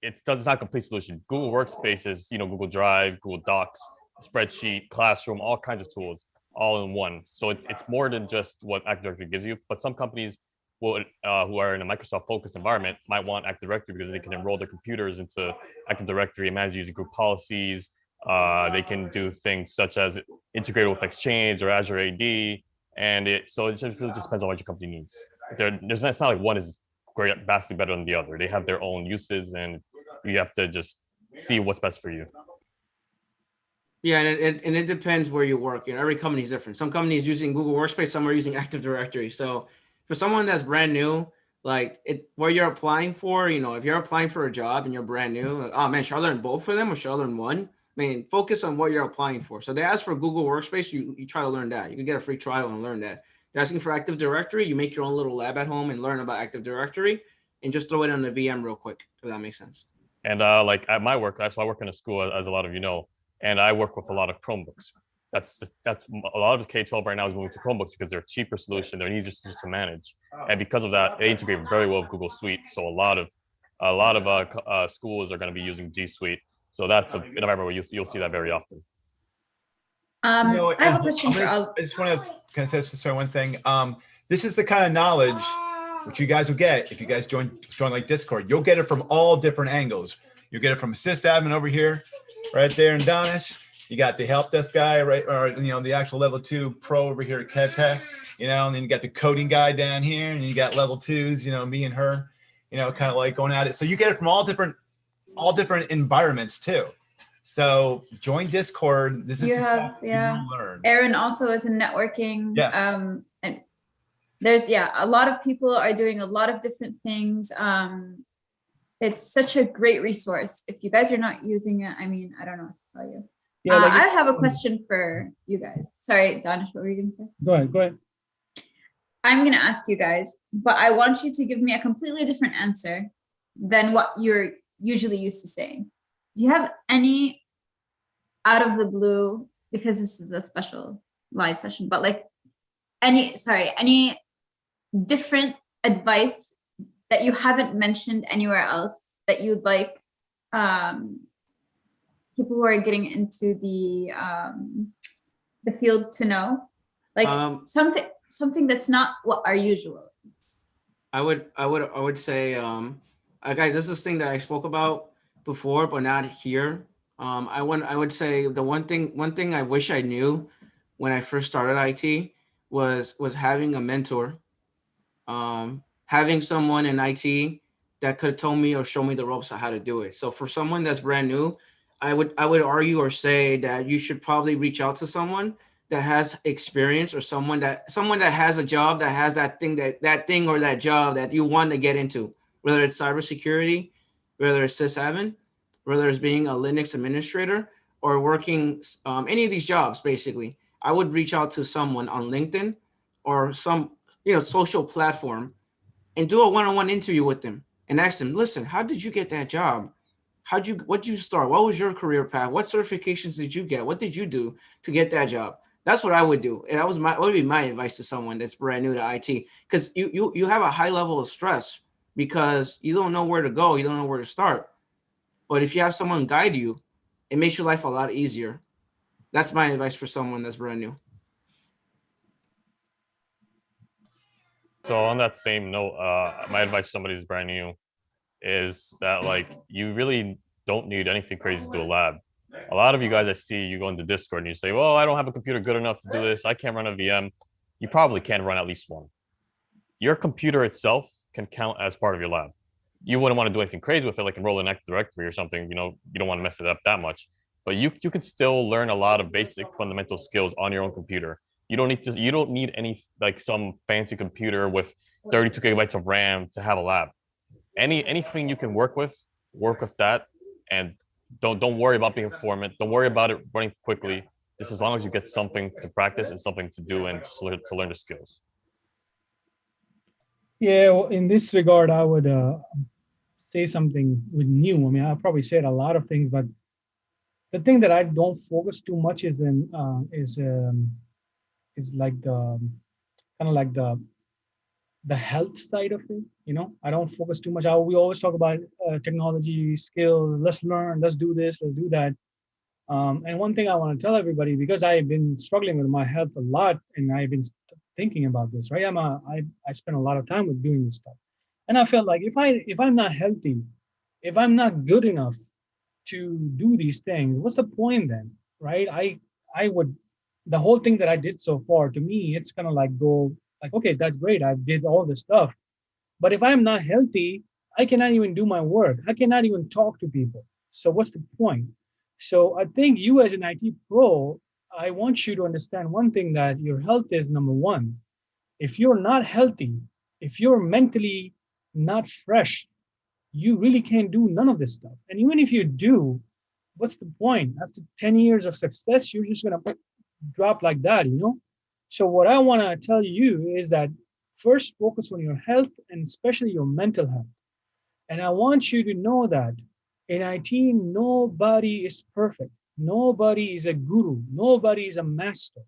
it's not a complete solution. Google Workspace is Google Drive, Google Docs, spreadsheet, Classroom, all kinds of tools, all in one. So it's more than just what Active Directory gives you. But some companies will, who are in a Microsoft-focused environment might want Active Directory because they can enroll their computers into Active Directory and manage using group policies. They can do things such as integrate with Exchange or Azure AD. And so it just really depends on what your company needs. It's not like one is great, vastly better than the other. They have their own uses and you have to just see what's best for you. Yeah, and it depends where you work. Every company is different. Some companies using Google Workspace, some are using Active Directory. So for someone that's brand new, like where you're applying for, if you're applying for a job and you're brand new, like, oh man, should I learn both of them or should I learn one? Focus on what you're applying for. So they ask for Google Workspace, you try to learn that. You can get a free trial and learn that. They're asking for Active Directory, you make your own little lab at home and learn about Active Directory and just throw it on the VM real quick, if that makes sense. And like at my work, I work in a school, as a lot of you know, and I work with a lot of Chromebooks. That's a lot of K-12 right now is moving to Chromebooks because they're a cheaper solution. They're easier to manage, and because of that, they integrate very well with Google Suite. So a lot of schools are going to be using G Suite. So that's an environment where you'll see that very often. I have a question for all. I just want to say one thing. This is the kind of knowledge which you guys will get if you guys join like Discord. You'll get it from all different angles. You'll get it from sysadmin over here, right there in Danish. You got the help desk guy, right? Or, you know, the actual level 2 pro over here at CAD, you know, and then you got the coding guy down here, and you got level 2s, you know, me and her, you know, kind of like going at it. So you get it from all different environments too. So join Discord. This is have, yeah. learn. Aaron also is in networking. Yes. And there's, a lot of people are doing a lot of different things. It's such a great resource. If you guys are not using it, I mean, I don't know what to tell you. Yeah, I have a question for you guys. Sorry, Danish, what were you going to say? Go ahead. I'm going to ask you guys, but I want you to give me a completely different answer than what you're usually used to saying. Do you have any out of the blue, because this is a special live session, but like any different advice that you haven't mentioned anywhere else that you'd like people who are getting into the field to know, like something that's not what our usual is? I would say, guys, this is this thing that I spoke about before, but not here. I would say the one thing I wish I knew when I first started IT was having a mentor, having someone in IT that could tell me or show me the ropes on how to do it. So for someone that's brand new, I would argue or say that you should probably reach out to someone that has experience, or someone that has a job that has that thing or that job that you want to get into, whether it's cybersecurity, whether it's sysadmin, whether it's being a Linux administrator, or working any of these jobs. Basically, I would reach out to someone on LinkedIn or some social platform and do a one-on-one interview with them and ask them, listen, how did you get that job? What did you start? What was your career path? What certifications did you get? What did you do to get that job? That's what I would do. And that would be my advice to someone that's brand new to IT, because you have a high level of stress because you don't know where to go. You don't know where to start. But if you have someone guide you, it makes your life a lot easier. That's my advice for someone that's brand new. So on that same note, my advice to somebody who's brand new is that, like, you really don't need anything crazy to do a lab. A lot of you guys I see, you go into Discord and you say, well, I don't have a computer good enough to do this. I can't run a VM. You probably can run at least one. Your computer itself can count as part of your lab. You wouldn't want to do anything crazy with it, like enroll in Active Directory or something. You don't want to mess it up that much. But you can still learn a lot of basic fundamental skills on your own computer. You don't need any, like, some fancy computer with 32 gigabytes of RAM to have a lab. Anything you can work with that, and don't worry about being informant. Don't worry about it running quickly. Just as long as you get something to practice and something to do and to learn the skills. Yeah, well, in this regard, I would say something with new. I mean, I'll probably said a lot of things, but the thing that I don't focus too much is like the health side of it. I don't focus too much. We always talk about technology skills. Let's learn. Let's do this. Let's do that. And one thing I want to tell everybody, because I've been struggling with my health a lot, and I've been thinking about this, right? I spend a lot of time with doing this stuff, and I felt like if I'm not healthy, if I'm not good enough to do these things, what's the point then, right? I would, the whole thing that I did so far, to me, it's gonna go like, okay, that's great. I did all this stuff, but if I'm not healthy, I cannot even do my work. I cannot even talk to people. So what's the point? So I think you as an IT pro, I want you to understand one thing, that your health is number one. If you're not healthy, if you're mentally not fresh, you really can't do none of this stuff. And even if you do, what's the point? After 10 years of success, you're just gonna drop like that, So what I wanna tell you is that first focus on your health, and especially your mental health. And I want you to know that in IT, nobody is perfect. Nobody is a guru. Nobody is a master.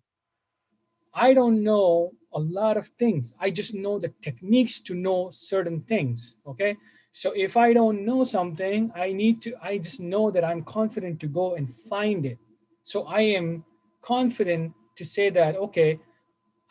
I don't know a lot of things. I just know the techniques to know certain things, okay? So if I don't know something, I just know that I'm confident to go and find it. So I am confident to say that, okay,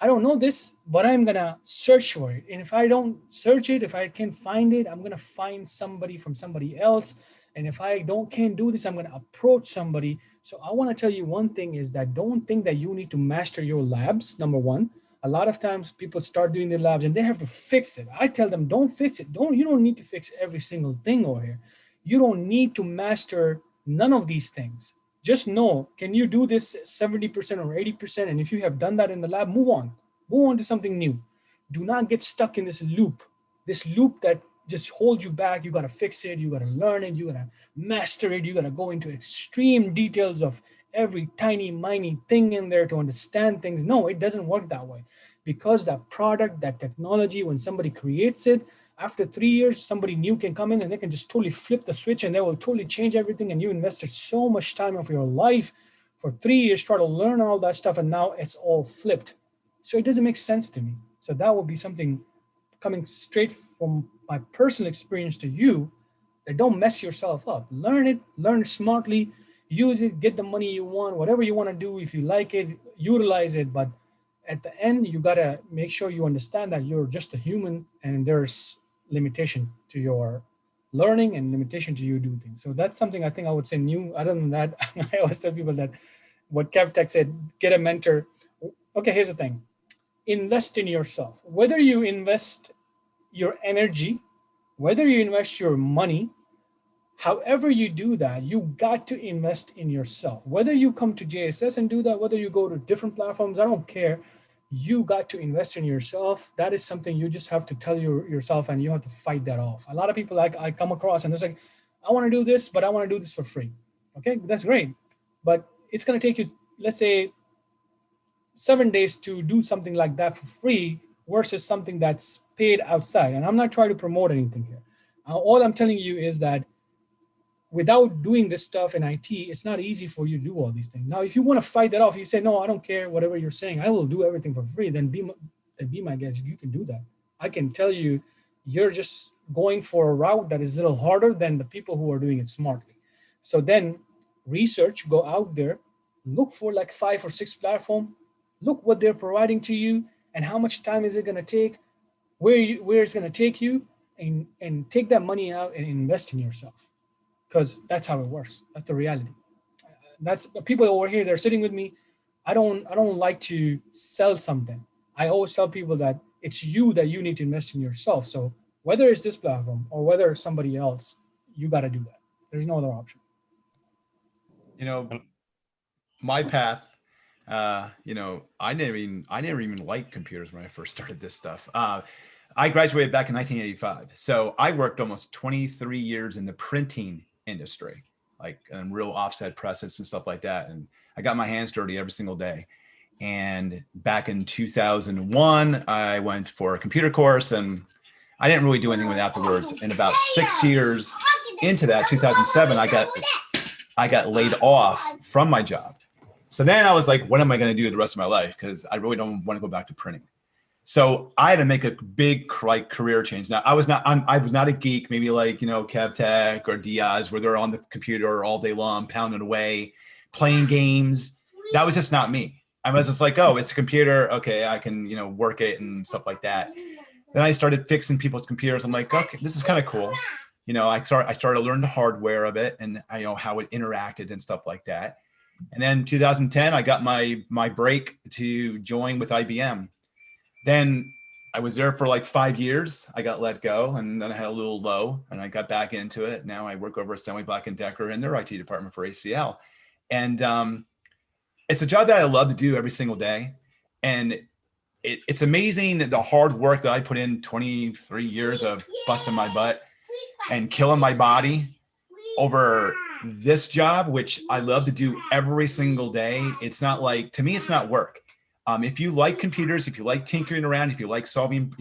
I don't know this, but I'm gonna search for it. And if I don't search it, if I can't find it, I'm gonna find somebody from somebody else. And if I can't do this, I'm gonna approach somebody So I want to tell you one thing is that don't think that you need to master your labs, number one. A lot of times people start doing their labs and they have to fix it. I tell them, don't fix it. You don't need to fix every single thing over here. You don't need to master none of these things. Just know, can you do this 70% or 80%? And if you have done that in the lab, move on. Move on to something new. Do not get stuck in this loop that just holds you back. You got to fix it. You got to learn it. You got to master it. You got to go into extreme details of every tiny, minute thing in there to understand things. No, it doesn't work that way, because that product, that technology, when somebody creates it, after 3 years, somebody new can come in and they can just totally flip the switch and they will totally change everything. And you invested so much time of your life for 3 years, try to learn all that stuff, and now it's all flipped. So it doesn't make sense to me. So that would be something coming straight from my personal experience to you, that don't mess yourself up. Learn it smartly, use it, get the money you want, whatever you want to do. If you like it, utilize it. But at the end, you got to make sure you understand that you're just a human and there's limitation to your learning and limitation to you do things. So that's something I think I would say new. Other than that, I always tell people that what KevTech said, get a mentor. Okay, here's the thing. Invest in yourself. Whether you invest your energy, whether you invest your money, however you do that, you got to invest in yourself. Whether you come to JSS and do that, whether you go to different platforms, I don't care. You got to invest in yourself. That is something you just have to tell yourself, and you have to fight that off. A lot of people I come across and it's like, I want to do this, but I want to do this for free. Okay, that's great. But it's going to take you, let's say, 7 days to do something like that for free versus something that's paid outside. And I'm not trying to promote anything here. All I'm telling you is that without doing this stuff in IT, it's not easy for you to do all these things. Now, if you want to fight that off, you say, no, I don't care, whatever you're saying, I will do everything for free, then be my guest. You can do that. I can tell you, you're just going for a route that is a little harder than the people who are doing it smartly. So then research, go out there, look for like 5 or 6 platforms, look what they're providing to you and how much time is it going to take, where it's going to take you, and take that money out and invest in yourself. Because that's how it works. That's the reality. That's people over here, they're sitting with me. I don't like to sell something. I always tell people that it's you that you need to invest in yourself. So whether it's this platform or whether it's somebody else, you got to do that. There's no other option. You know, my path, you know, I never even liked computers when I first started this stuff. I graduated back in 1985. So I worked almost 23 years in the printing industry, like real offset presses and stuff like that. And I got my hands dirty every single day. And back in 2001, I went for a computer course and I didn't really do anything with it afterwards. And about 6 years into that, 2007, I got laid off from my job. So then I was like, what am I going to do the rest of my life? Because I really don't want to go back to printing. So I had to make a big career change. Now I was not a geek, maybe like, you know, KevTech or Diaz, where they're on the computer all day long, pounding away, playing games. That was just not me. I was just like, oh, it's a computer. Okay, I can, you know, work it and stuff like that. Then I started fixing people's computers. I'm like, okay, this is kind of cool. You know, I started to learn the hardware of it and I know how it interacted and stuff like that. And then 2010, I got my break to join with IBM. Then I was there for like 5 years. I got let go and then I had a little low and I got back into it. Now I work over at Stanley Black & Decker in their IT department for ACL. And it's a job that I love to do every single day. And it's amazing the hard work that I put in 23 years of busting my butt and killing my body over this job, which I love to do every single day. It's not like, to me, it's not work. If you like computers, if you like tinkering around, if you like solving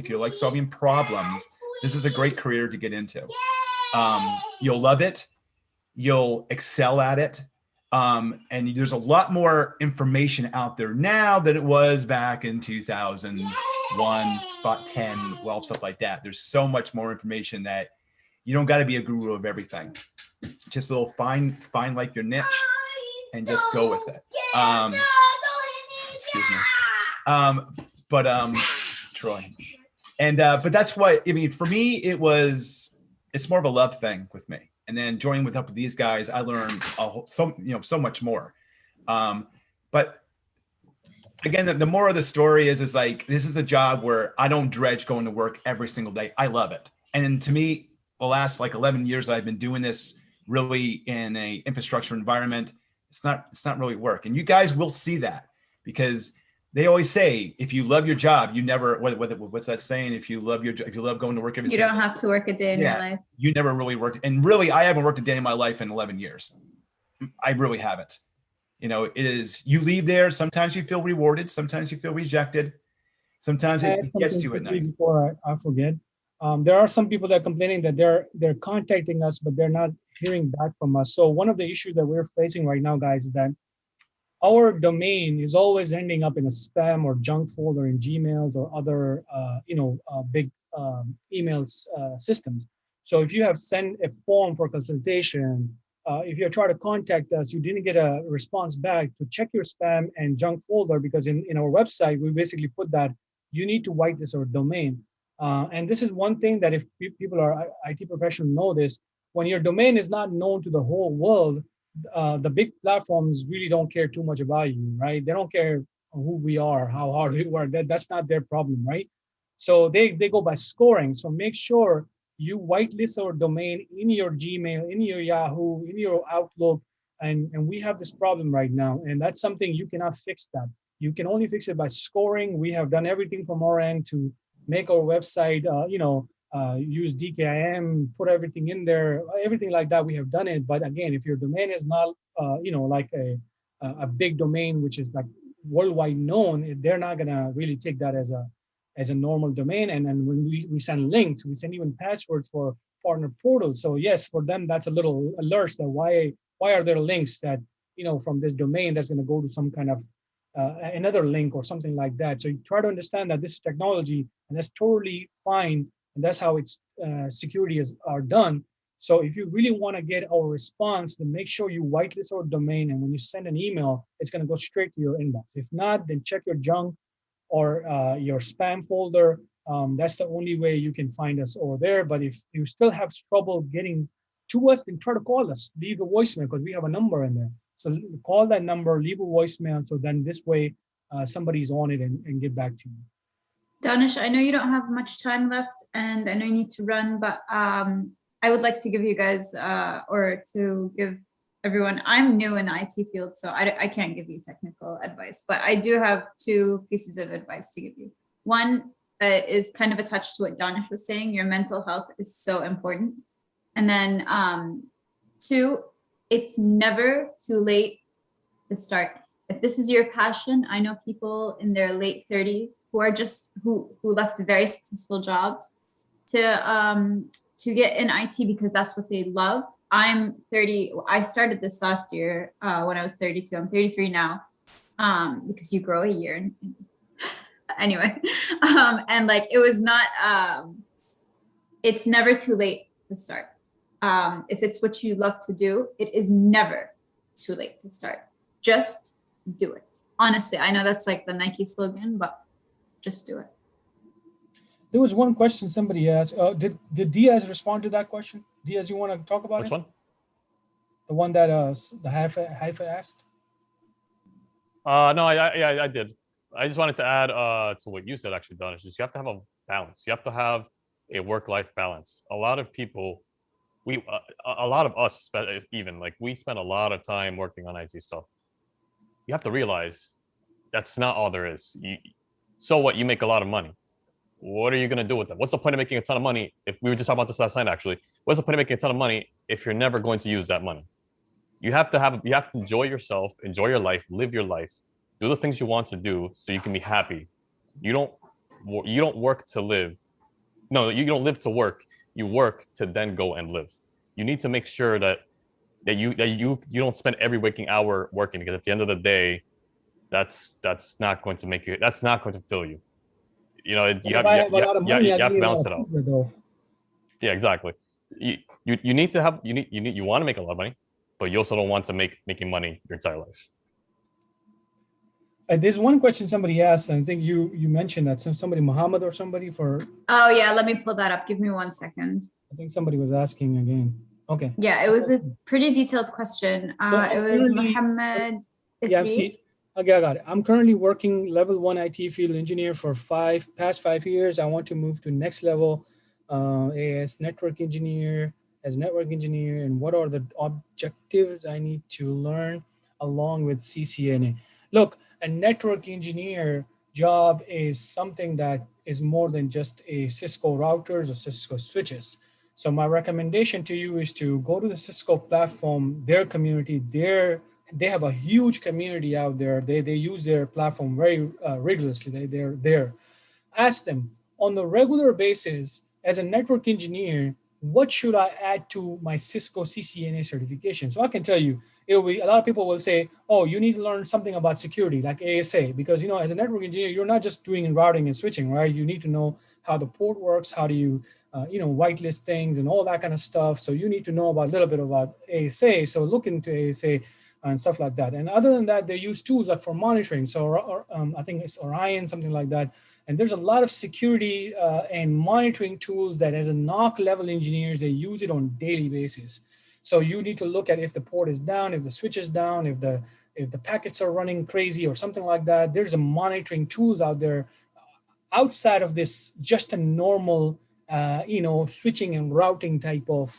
problems, this is a great career to get into. You'll love it. You'll excel at it. And there's a lot more information out there now than it was back in 2001, 10, well, stuff like that. There's so much more information that you don't got to be a guru of everything. Just a little find like your niche and just go with it. Excuse me. Troy. And, but that's what, I mean, for me, it's more of a love thing with me. And then joining up with these guys, I learned so much more. But again, the more of the story is like, this is a job where I don't dredge going to work every single day. I love it. And to me, the last like 11 years I've been doing this really in a infrastructure environment, it's not really work. And you guys will see that, because they always say, if you love your job, you never, what's that saying? If you love going to work every You don't have to work a day in your life. You never really worked. And really, I haven't worked a day in my life in 11 years. I really haven't. It is, you leave there. Sometimes you feel rewarded. Sometimes you feel rejected. Sometimes it gets to you at night. Before I forget, there are some people that are complaining that they're contacting us, but they're not hearing back from us. So one of the issues that we're facing right now, guys, is that our domain is always ending up in a spam or junk folder in Gmails or other, big emails systems. So if you have sent a form for consultation, if you're trying to contact us, you didn't get a response back, to check your spam and junk folder, because in our website, we basically put that you need to whitelist our domain. And this is one thing that if people are IT professionals know this, when your domain is not known to the whole world, the big platforms really don't care too much about you, right? They don't care who we are, how hard we work. That's not their problem, right? So they go by scoring. So make sure you whitelist our domain in your Gmail, in your Yahoo, in your Outlook, and we have this problem right now, and that's something you cannot fix that. You can only fix it by scoring. We have done everything from our end to make our website, use DKIM, put everything in there, everything like that. We have done it. But again, if your domain is not, like a big domain, which is like worldwide known, they're not gonna really take that as a normal domain. And then when we send links, we send even passwords for partner portals. So yes, for them, that's a little alerts that why are there links that, from this domain that's gonna go to some kind of another link or something like that. So you try to understand that this is technology, and that's totally fine. And that's how it's security are done. So if you really want to get our response, then make sure you whitelist our domain. And when you send an email, it's going to go straight to your inbox. If not, then check your junk or your spam folder. That's the only way you can find us over there. But if you still have trouble getting to us, then try to call us. Leave a voicemail, because we have a number in there. So call that number, leave a voicemail. So then this way somebody's on it and get back to you. Danish, I know you don't have much time left, and I know you need to run, but I would like to give you guys, or to give everyone, I'm new in the IT field, so I can't give you technical advice, but I do have 2 pieces of advice to give you. One is kind of attached to what Danish was saying. Your mental health is so important. And then 2, it's never too late to start. If this is your passion, I know people in their late 30s who are who left very successful jobs to get in IT because that's what they love. I'm 30. I started this last year when I was 32. I'm 33 now, because you grow a year. Anyway, and like it was not. It's never too late to start. If it's what you love to do, it is never too late to start. Just do it. Honestly, I know that's like the Nike slogan, but just do it. There was one question somebody asked. Did Diaz respond to that question? Diaz, you want to talk about Which it? one? The one that the Haifa asked? No, I did. I just wanted to add to what you said, actually, Danish, is you have to have a balance. You have to have a work-life balance. A lot of people, a lot of us, even like we spend a lot of time working on IT stuff. You have to realize that's not all there is. So what? You make a lot of money. What are you going to do with that? What's the point of making a ton of money? If we were just talking about this last night, actually, what's the point of making a ton of money if you're never going to use that money? You have to enjoy yourself, enjoy your life, live your life, do the things you want to do so you can be happy. You don't work to live. No, you don't live to work. You work to then go and live. You need to make sure that you don't spend every waking hour working, because at the end of the day, that's not going to make you. That's not going to fill you. You have to balance it out. Yeah, exactly. You need to have you want to make a lot of money, but you also don't want to making money your entire life. There's one question somebody asked, and I think you mentioned that somebody, Muhammad or somebody for. Oh yeah, let me pull that up. Give me 1 second. I think somebody was asking again. Okay. Yeah, it was a pretty detailed question. It was Mohammed. Yeah, see, okay, I got it. I'm currently working level 1 IT field engineer for past 5 years. I want to move to next level as network engineer, and what are the objectives I need to learn along with CCNA? Look, a network engineer job is something that is more than just a Cisco routers or Cisco switches. So my recommendation to you is to go to the Cisco platform, their community, they have a huge community out there. They use their platform very rigorously. They're there. Ask them on the regular basis, as a network engineer, what should I add to my Cisco CCNA certification? So I can tell you, it'll be, a lot of people will say, oh, you need to learn something about security like ASA, because as a network engineer, you're not just doing routing and switching, right? You need to know how the port works, how do you whitelist things and all that kind of stuff. So you need to know about a little bit about ASA. So look into ASA and stuff like that. And other than that, they use tools like for monitoring. So I think it's Orion, something like that. And there's a lot of security and monitoring tools that as a NOC level engineers, they use it on a daily basis. So you need to look at if the port is down, if the switch is down, if the packets are running crazy or something like that. There's a monitoring tools out there outside of this, just a normal, switching and routing type of,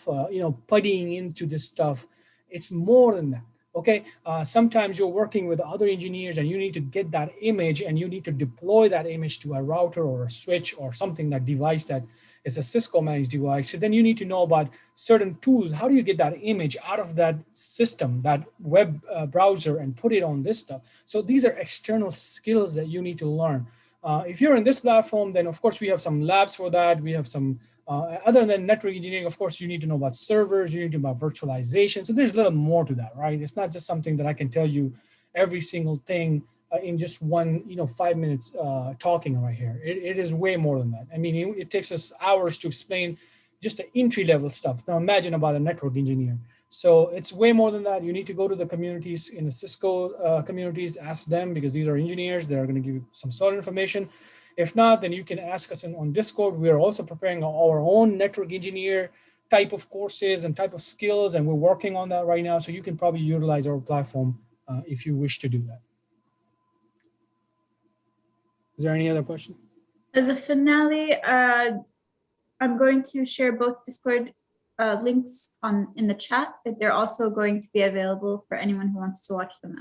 puttying into this stuff. It's more than that. Okay, sometimes you're working with other engineers and you need to get that image and you need to deploy that image to a router or a switch or something, that device that is a Cisco managed device. So then you need to know about certain tools. How do you get that image out of that system, that web browser, and put it on this stuff? So these are external skills that you need to learn. If you're in this platform, then of course we have some labs for that. We have some, other than network engineering, of course, you need to know about servers, you need to know about virtualization. So there's a little more to that, right? It's not just something that I can tell you every single thing in just one, 5 minutes talking right here. It is way more than that. I mean, it takes us hours to explain just the entry level stuff. Now imagine about a network engineer. So it's way more than that. You need to go to the communities in the Cisco communities, ask them, because these are engineers. They're going to give you some solid information. If not, then you can ask us on Discord. We are also preparing our own network engineer type of courses and type of skills, and we're working on that right now. So you can probably utilize our platform if you wish to do that. Is there any other question? As a finale, I'm going to share both Discord links in the chat. They're also going to be available for anyone who wants to watch them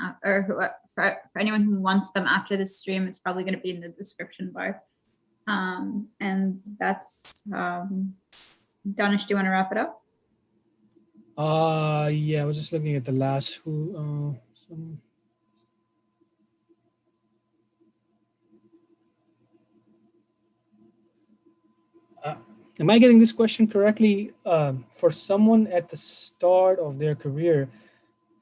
for anyone who wants them after this stream. It's probably going to be in the description bar. And that's Danish, do you want to wrap it up? Yeah, I was just looking at the last am I getting this question correctly? For someone at the start of their career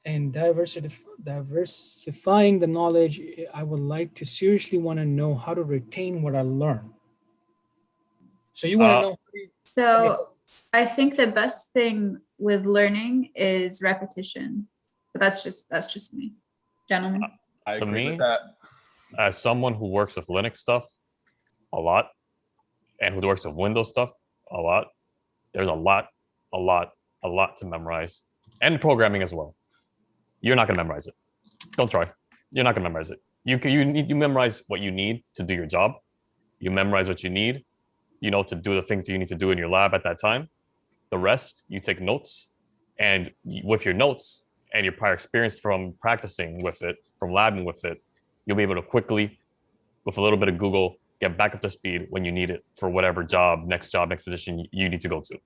and diversifying the knowledge, I would like to seriously want to know how to retain what I learn. So you want to know? So I think the best thing with learning is repetition. But that's just me, gentlemen. I agree with that. that. As someone who works with Linux stuff a lot and who works with Windows stuff a lot, there's a lot to memorize, and programming as well. You're not gonna memorize it. Don't try. You're not gonna memorize it. You memorize what you need to do your job. You memorize what you need, to do the things that you need to do in your lab at that time. The rest, you take notes, and with your notes and your prior experience from practicing with it, from labbing with it, you'll be able to quickly, with a little bit of Google, get back up to speed when you need it for whatever next position you need to go to.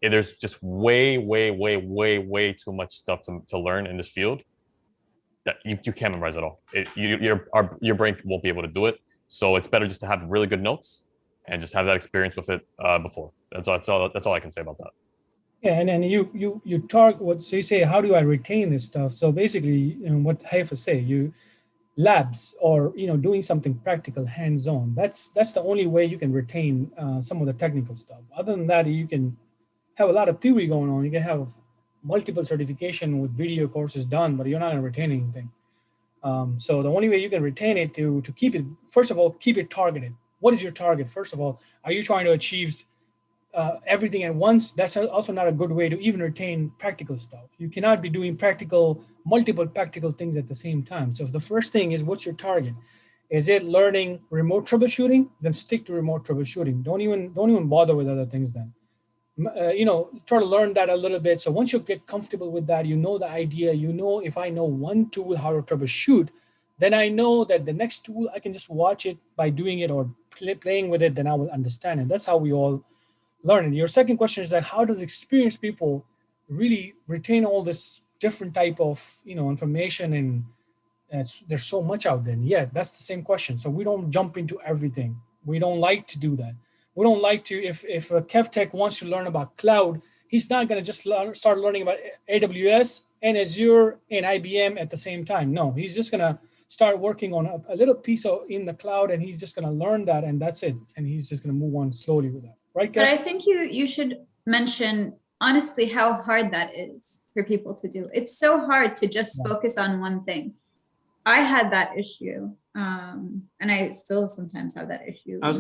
There's just way too much stuff to learn in this field that you can't memorize at all. Your brain won't be able to do it. So it's better just to have really good notes and just have that experience with it before. That's all I can say about that. Yeah, and then you target what, so you say, how do I retain this stuff? So basically, what Haifa say, labs or doing something practical, hands-on. That's the only way you can retain some of the technical stuff. Other than that, you can have a lot of theory going on. You can have multiple certification with video courses done, but you're not going to retain anything. So the only way you can retain it to keep it, first of all, keep it targeted. What is your target? First of all, are you trying to achieve everything at once, that's also not a good way to even retain practical stuff. You cannot be doing multiple practical things at the same time. So if the first thing is, what's your target? Is it learning remote troubleshooting? Then stick to remote troubleshooting. Don't even bother with other things then. Try to learn that a little bit. So once you get comfortable with that, you know the idea, if I know one tool, how to troubleshoot, then I know that the next tool, I can just watch it by doing it or playing with it, then I will understand it. That's how we all learn it. Your second question is that how does experienced people really retain all this different type of, information, and there's so much out there. And yeah, that's the same question. So we don't jump into everything. We don't like to do that. We don't like to, if a KevTech wants to learn about cloud, he's not going to just start learning about AWS and Azure and IBM at the same time. No, he's just going to start working on a little piece in the cloud, and he's just going to learn that, and that's it. And he's just going to move on slowly with that. Right, Kev? But I think you should mention honestly how hard that is for people to do. It's so hard to just focus on one thing. I had that issue, and I still sometimes have that issue. I was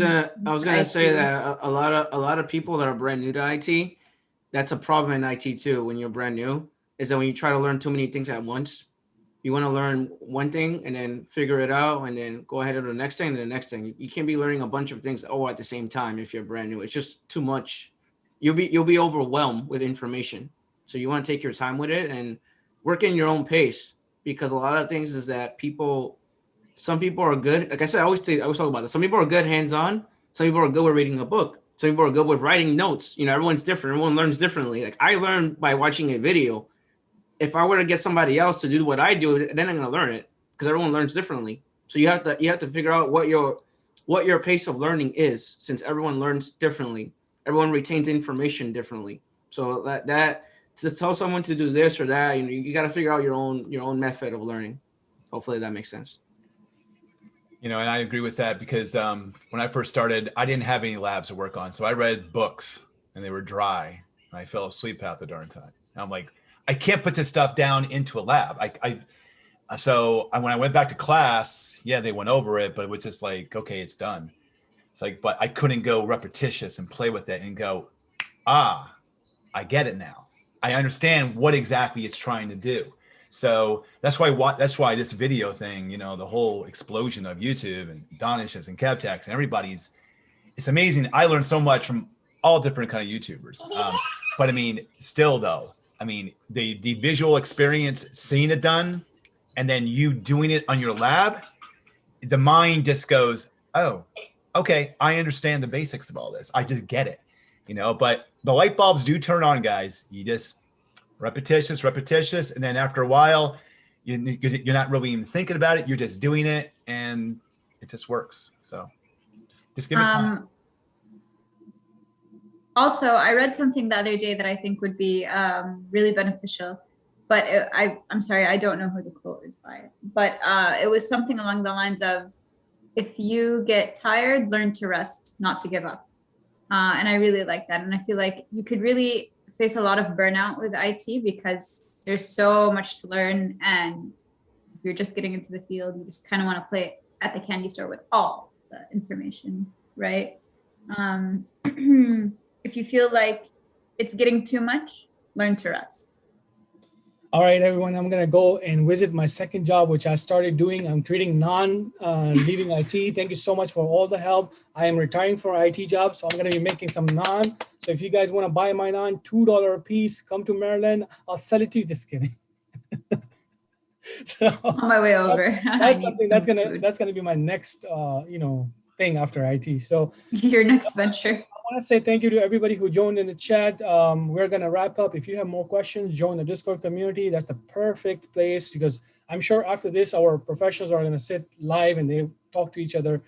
gonna say that a lot of people that are brand new to IT, that's a problem in IT too. When you're brand new, is that when you try to learn too many things at once, you want to learn one thing and then figure it out, and then go ahead to the next thing and the next thing. You can't be learning a bunch of things all at the same time if you're brand new. It's just too much. You'll be overwhelmed with information. So you want to take your time with it and work in your own pace. Because a lot of things is that some people are good. Like I said, I always talk about this. Some people are good hands-on. Some people are good with reading a book. Some people are good with writing notes. Everyone's different. Everyone learns differently. Like I learn by watching a video. If I were to get somebody else to do what I do, then I'm going to learn it, because everyone learns differently. So you have to figure out what your pace of learning is, since everyone learns differently. Everyone retains information differently. So that to tell someone to do this or that, you got to figure out your own method of learning. Hopefully that makes sense. And I agree with that, because when I first started, I didn't have any labs to work on. So I read books and they were dry, and I fell asleep half the darn time. And I'm like, I can't put this stuff down into a lab. So when I went back to class, yeah, they went over it, but it was just like, okay, it's done. It's like, but I couldn't go repetitious and play with it and go, I get it now. I understand what exactly it's trying to do. So that's why this video thing, the whole explosion of YouTube and Donish's and KevTechs and everybody's, it's amazing. I learned so much from all different kind of YouTubers. But I mean, still though, the visual experience, seeing it done, and then you doing it on your lab, the mind just goes, oh, okay, I understand the basics of all this. I just get it, but the light bulbs do turn on, guys. You just repetitious. And then after a while, you're not really even thinking about it. You're just doing it, and it just works. So just give it time. Also, I read something the other day that I think would be really beneficial, but I'm sorry, I don't know who the quote is by, but it was something along the lines of, if you get tired, learn to rest, not to give up. And I really like that. And I feel like you could really face a lot of burnout with IT, because there's so much to learn. And if you're just getting into the field, you just kind of want to play at the candy store with all the information, right? If you feel like it's getting too much, learn to rest. All right, everyone, I'm going to go and visit my second job, which I started doing. I'm creating leaving IT. Thank you so much for all the help. I am retiring from an IT job, so I'm going to be making some naan. So if you guys want to buy my naan, $2 a piece, come to Maryland. I'll sell it to you. Just kidding. So on my way over. That's gonna be my next thing after IT. So your next venture. I want to say thank you to everybody who joined in the chat. We're going to wrap up. If you have more questions, join the Discord community. That's a perfect place, because I'm sure after this, our professionals are going to sit live and they talk to each other.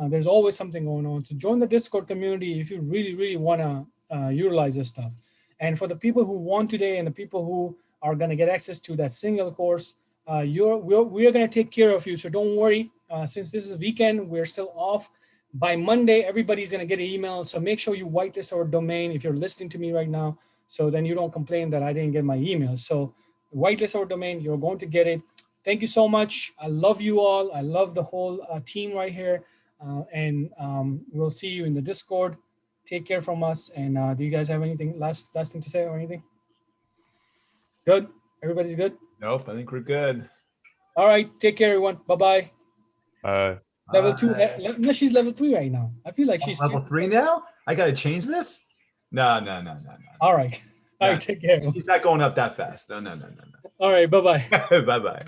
There's always something going on. So join the Discord community if you really, really want to utilize this stuff. And for the people who won today and the people who are going to get access to that single course, we are going to take care of you. So don't worry. Since this is a weekend, we're still off. By Monday, everybody's going to get an email. So make sure you whitelist our domain if you're listening to me right now, so then you don't complain that I didn't get my email. So whitelist our domain, you're going to get it. Thank you so much. I love you all. I love the whole team right here. And we'll see you in the Discord. take care from us. And do you guys have anything last thing to say or anything? Good. Everybody's good. Nope, I think we're good. All right. Take care, everyone. Bye bye. Level 2. No, she's level 3 right now. I feel like she's level 3 now. I gotta change this. No. All right. All right. Take care. She's not going up that fast. No. All right. Bye bye. Bye bye.